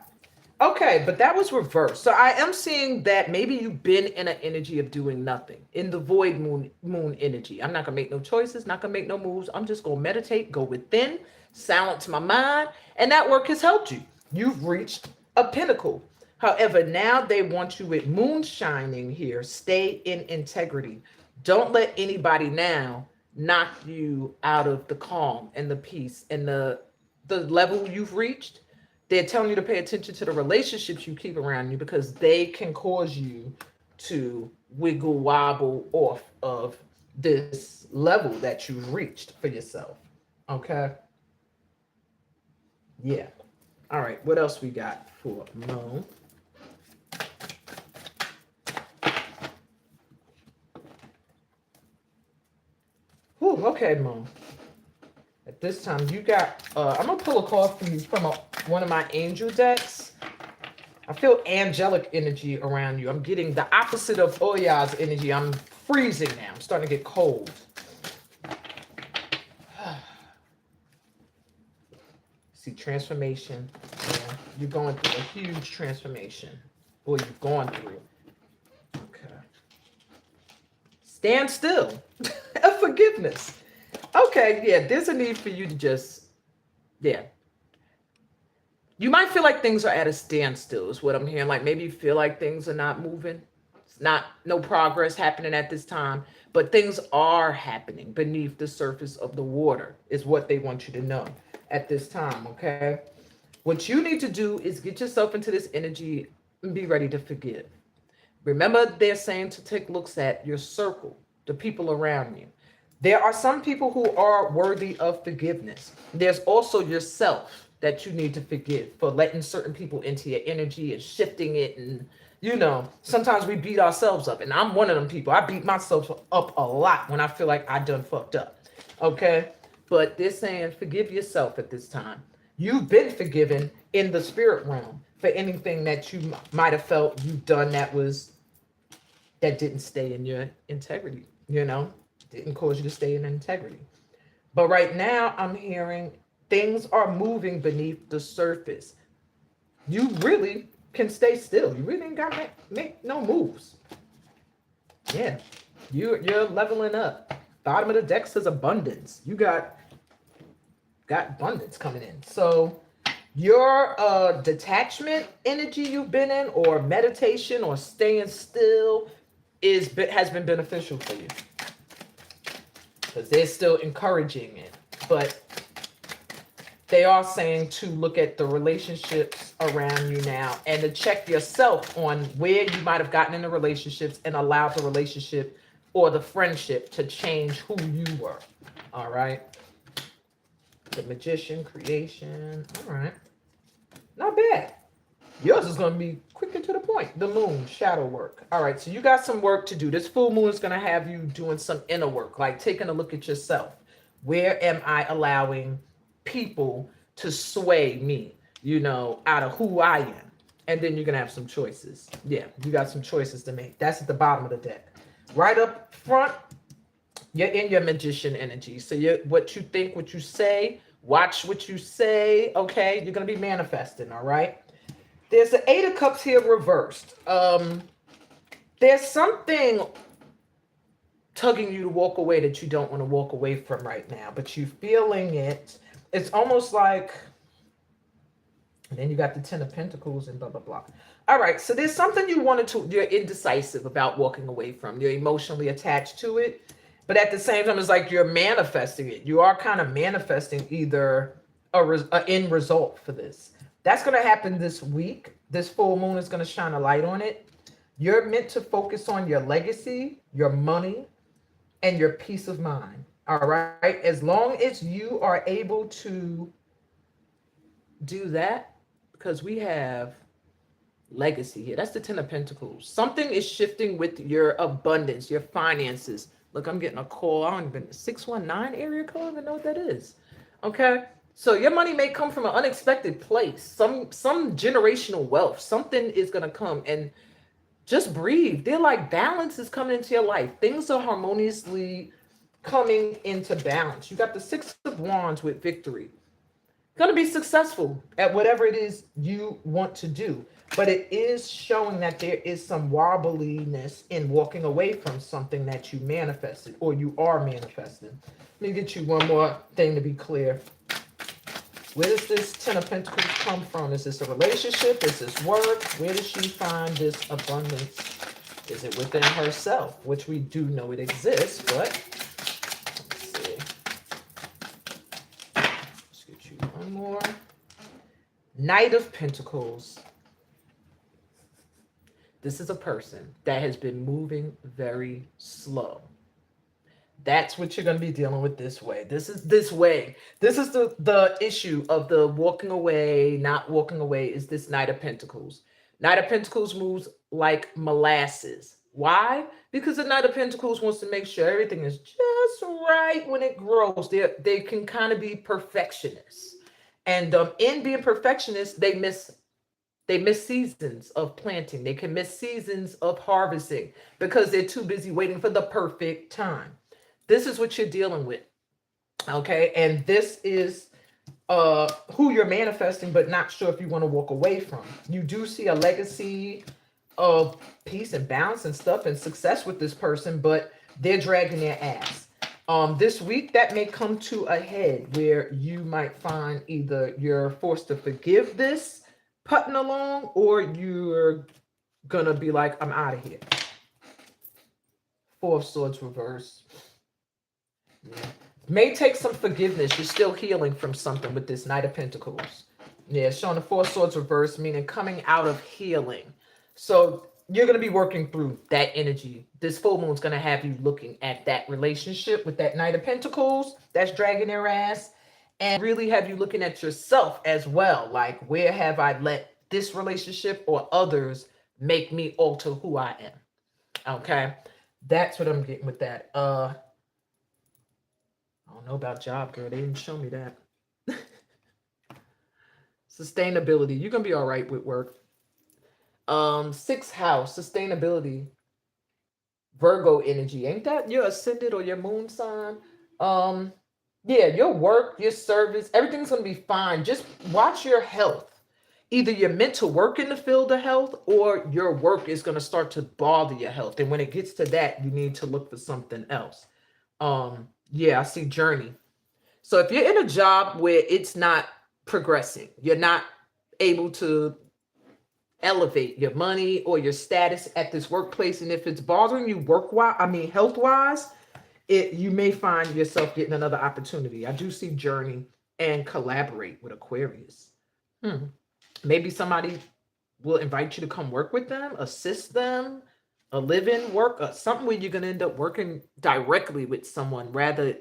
Okay, but that was reversed. So I am seeing that maybe you've been in an energy of doing nothing, in the void moon energy. I'm not gonna make no choices, not gonna make no moves. I'm just gonna meditate, go within, silence my mind, and that work has helped you. You've reached a pinnacle. However, now they want you with moon shining here. Stay in integrity. Don't let anybody now knock you out of the calm and the peace and the level you've reached. They're telling you to pay attention to the relationships you keep around you, because they can cause you to wiggle wobble off of this level that you've reached for yourself. Okay. Yeah. All right. What else we got for Mo? Whew, okay, Mo. At this time, you got. I'm gonna pull a card for you from one of my angel decks. I feel angelic energy around you. I'm getting the opposite of Oya's energy. I'm freezing now. I'm starting to get cold. See, transformation. Yeah, you're going through a huge transformation. Or you've gone through. Okay. Stand still. Forgiveness. Okay, yeah, there's a need for you to just, yeah. You might feel like things are at a standstill, is what I'm hearing. Like, maybe you feel like things are not moving. It's not, no progress happening at this time, but things are happening beneath the surface of the water, is what they want you to know at this time, okay? What you need to do is get yourself into this energy and be ready to forgive. Remember, they're saying to take looks at your circle, the people around you. There are some people who are worthy of forgiveness. There's also yourself that you need to forgive for letting certain people into your energy and shifting it. And, sometimes we beat ourselves up. And I'm one of them people. I beat myself up a lot when I feel like I done fucked up. Okay? But they're saying forgive yourself at this time. You've been forgiven in the spirit realm for anything that you might have felt you've done that didn't stay in your integrity, didn't cause you to stay in integrity. But right now, I'm hearing things are moving beneath the surface. You really can stay still. You really ain't got to make no moves. Yeah, you're leveling up. Bottom of the deck says abundance. You got abundance coming in. So your detachment energy you've been in, or meditation, or staying still, has been beneficial for you, because they're still encouraging it. But they are saying to look at the relationships around you now and to check yourself on where you might have gotten into relationships and allowed the relationship or the friendship to change who you were. All right. The Magician, creation. All right. Not bad. Yours is going to be quick and to the point. The moon, shadow work. All right, so you got some work to do. This full moon is going to have you doing some inner work, like taking a look at yourself. Where am I allowing people to sway me, out of who I am? And then you're going to have some choices. Yeah, you got some choices to make. That's at the bottom of the deck. Right up front, you're in your magician energy. So what you think, what you say, watch what you say, okay? You're going to be manifesting, all right? There's the Eight of Cups here reversed. There's something tugging you to walk away that you don't want to walk away from right now, but you're feeling it. It's almost like, and then you got the Ten of Pentacles and blah, blah, blah. All right, so there's something you're indecisive about walking away from. You're emotionally attached to it. But at the same time, it's like you're manifesting it. You are kind of manifesting either a end result for this. That's going to happen this week. This full moon is going to shine a light on it. You're meant to focus on your legacy, your money, and your peace of mind. All right. As long as you are able to do that, because we have legacy here. That's the 10 of Pentacles. Something is shifting with your abundance, your finances. Look, I'm getting a call. I don't even 619 area code. I don't even know what that is. Okay. So your money may come from an unexpected place, some generational wealth. Something is gonna come, and just breathe. They're like balance is coming into your life. Things are harmoniously coming into balance. You got the 6 of Wands with victory. Going to be successful at whatever it is you want to do. But it is showing that there is some wobbliness in walking away from something that you manifested or you are manifesting. Let me get you one more thing to be clear. Where does this 10 of Pentacles come from? Is this a relationship? Is this work? Where does she find this abundance? Is it within herself? Which we do know it exists, but let's see. Let's get you one more. Knight of Pentacles. This is a person that has been moving very slow. That's what you're going to be dealing with this way. This is this way. This is the issue of the walking away, not walking away, is this Knight of Pentacles. Knight of Pentacles moves like molasses. Why? Because the Knight of Pentacles wants to make sure everything is just right when it grows. They can kind of be perfectionists. And in being perfectionists, they miss seasons of planting. They can miss seasons of harvesting because they're too busy waiting for the perfect time. This is what you're dealing with. Okay. And this is who you're manifesting, but not sure if you want to walk away from. You do see a legacy of peace and balance and stuff and success with this person, but they're dragging their ass. This week that may come to a head where you might find either you're forced to forgive this putting along, or you're gonna be like, I'm out of here. 4 of Swords reverse. Yeah. May take some forgiveness. You're still healing from something with this Knight of Pentacles. Yeah, showing the 4 of Swords reverse, meaning coming out of healing. So you're going to be working through that energy. This full moon is going to have you looking at that relationship with that Knight of Pentacles that's dragging their ass, and really have you looking at yourself as well. Like, where have I let this relationship or others make me alter who I am? Okay. That's what I'm getting with that. I don't know about job, girl. They didn't show me that. Sustainability. You're going to be all right with work. 6th house, sustainability. Virgo energy. Ain't that your ascendant or your moon sign? Yeah, your work, your service, everything's going to be fine. Just watch your health. Either you're meant to work in the field of health, or your work is going to start to bother your health. And when it gets to that, you need to look for something else. Yeah, I see journey. So if you're in a job where it's not progressing, you're not able to elevate your money or your status at this workplace, and if it's bothering you health-wise, you may find yourself getting another opportunity. I do see journey and collaborate with Aquarius. Maybe somebody will invite you to come work with them, assist them, a live-in work, something where you're going to end up working directly with someone rather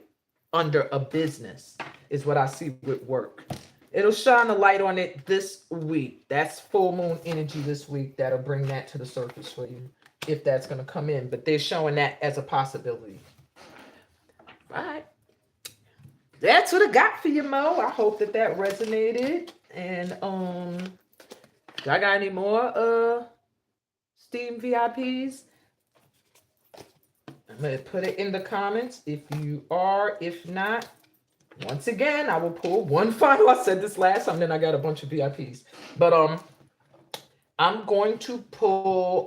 under a business is what I see with work. It'll shine a light on it this week. That's full moon energy this week. That'll bring that to the surface for you, if that's going to come in. But they're showing that as a possibility. All right. That's what I got for you, Mo. I hope that resonated. And do I got any more Steam VIPs? I'm going to put it in the comments if you are. If not, once again, I will pull one final. I said this last time, then I got a bunch of VIPs. But I'm going to pull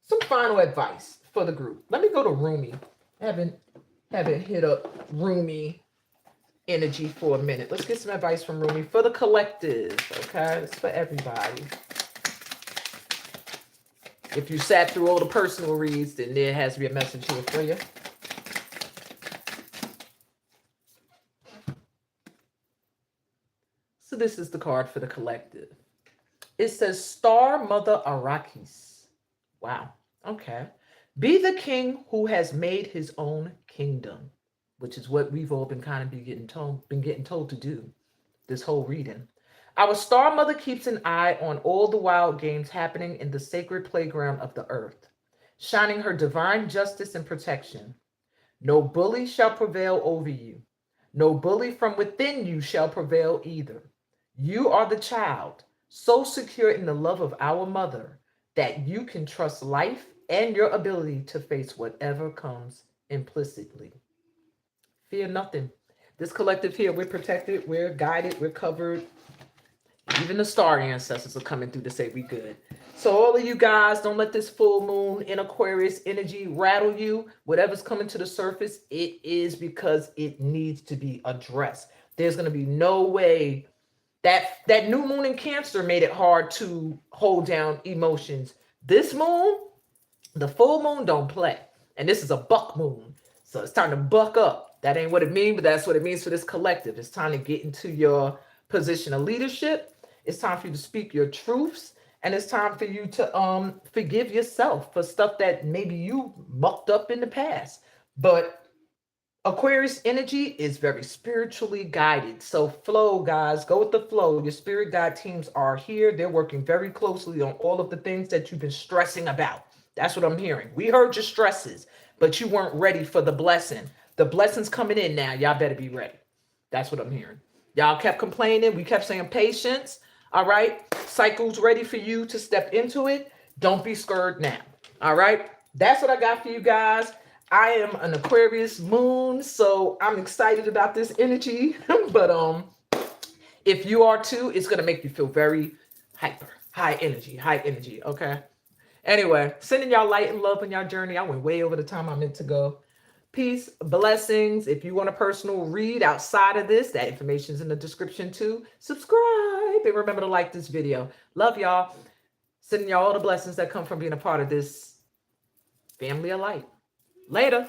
some final advice for the group. Let me go to Rumi. I haven't hit up Rumi energy for a minute. Let's get some advice from Rumi for the collective. Okay, it's for everybody. If you sat through all the personal reads, then there has to be a message here for you. So this is the card for the collective. It says Star Mother Arrakis. Wow. Okay. Be the king who has made his own kingdom, which is what we've all been kind of getting told to do this whole reading. Our star mother keeps an eye on all the wild games happening in the sacred playground of the earth, shining her divine justice and protection. No bully shall prevail over you. No bully from within you shall prevail either. You are the child, so secure in the love of our mother that you can trust life and your ability to face whatever comes implicitly. Fear nothing. This collective here, we're protected, we're guided, we're covered. Even the star ancestors are coming through to say we good. So all of you guys, don't let this full moon in Aquarius energy rattle you. Whatever's coming to the surface, it is because it needs to be addressed. There's going to be no way that new moon in Cancer made it hard to hold down emotions. This moon, the full moon, don't play. And this is a buck moon. So it's time to buck up. That ain't what it means, but that's what it means for this collective. It's time to get into your position of leadership. It's time for you to speak your truths. And it's time for you to forgive yourself for stuff that maybe you mucked up in the past. But Aquarius energy is very spiritually guided. So flow, guys, go with the flow. Your spirit guide teams are here. They're working very closely on all of the things that you've been stressing about. That's what I'm hearing. We heard your stresses, but you weren't ready for the blessing. The blessing's coming in now. Y'all better be ready. That's what I'm hearing. Y'all kept complaining. We kept saying patience. All right. Cycle's ready for you to step into it. Don't be scared now. All right. That's what I got for you guys. I am an Aquarius moon, so I'm excited about this energy. But if you are too, it's gonna make you feel very hyper, high energy. Okay. Anyway, sending y'all light and love on y'all journey. I went way over the time I meant to go. Peace, blessings. If you want a personal read outside of this, that information is in the description too. Subscribe and remember to like this video. Love y'all. Sending y'all all the blessings that come from being a part of this family of light. Later.